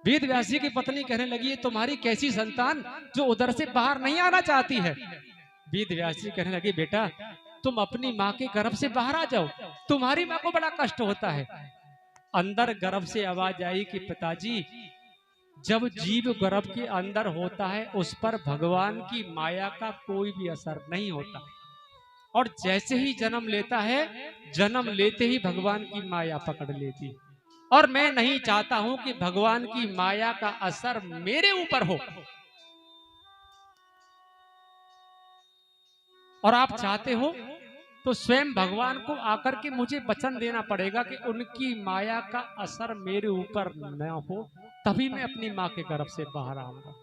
वेद व्यास जी की पत्नी कहने लगी तुम्हारी कैसी संतान जो उधर से बाहर नहीं आना चाहती है? वेद व्यास जी कहने लगे बेटा तुम अपनी मां के गर्भ से बाहर आ जाओ, तुम्हारी मां को बड़ा कष्ट होता है। अंदर गर्भ से आवाज आई कि पिताजी जब जीव गर्भ के अंदर होता है उस पर भगवान की माया का कोई भी असर नहीं होता। और जैसे ही जन्म लेता है, जन्म लेते ही भगवान की माया पकड़ लेती है। और मैं नहीं चाहता हूं कि भगवान की माया का असर मेरे ऊपर हो। और आप चाहते हो तो स्वयं भगवान को आकर के मुझे वचन देना पड़ेगा कि उनकी माया का असर मेरे ऊपर न हो, तभी मैं अपनी मां के गर्भ से बाहर आऊंगा।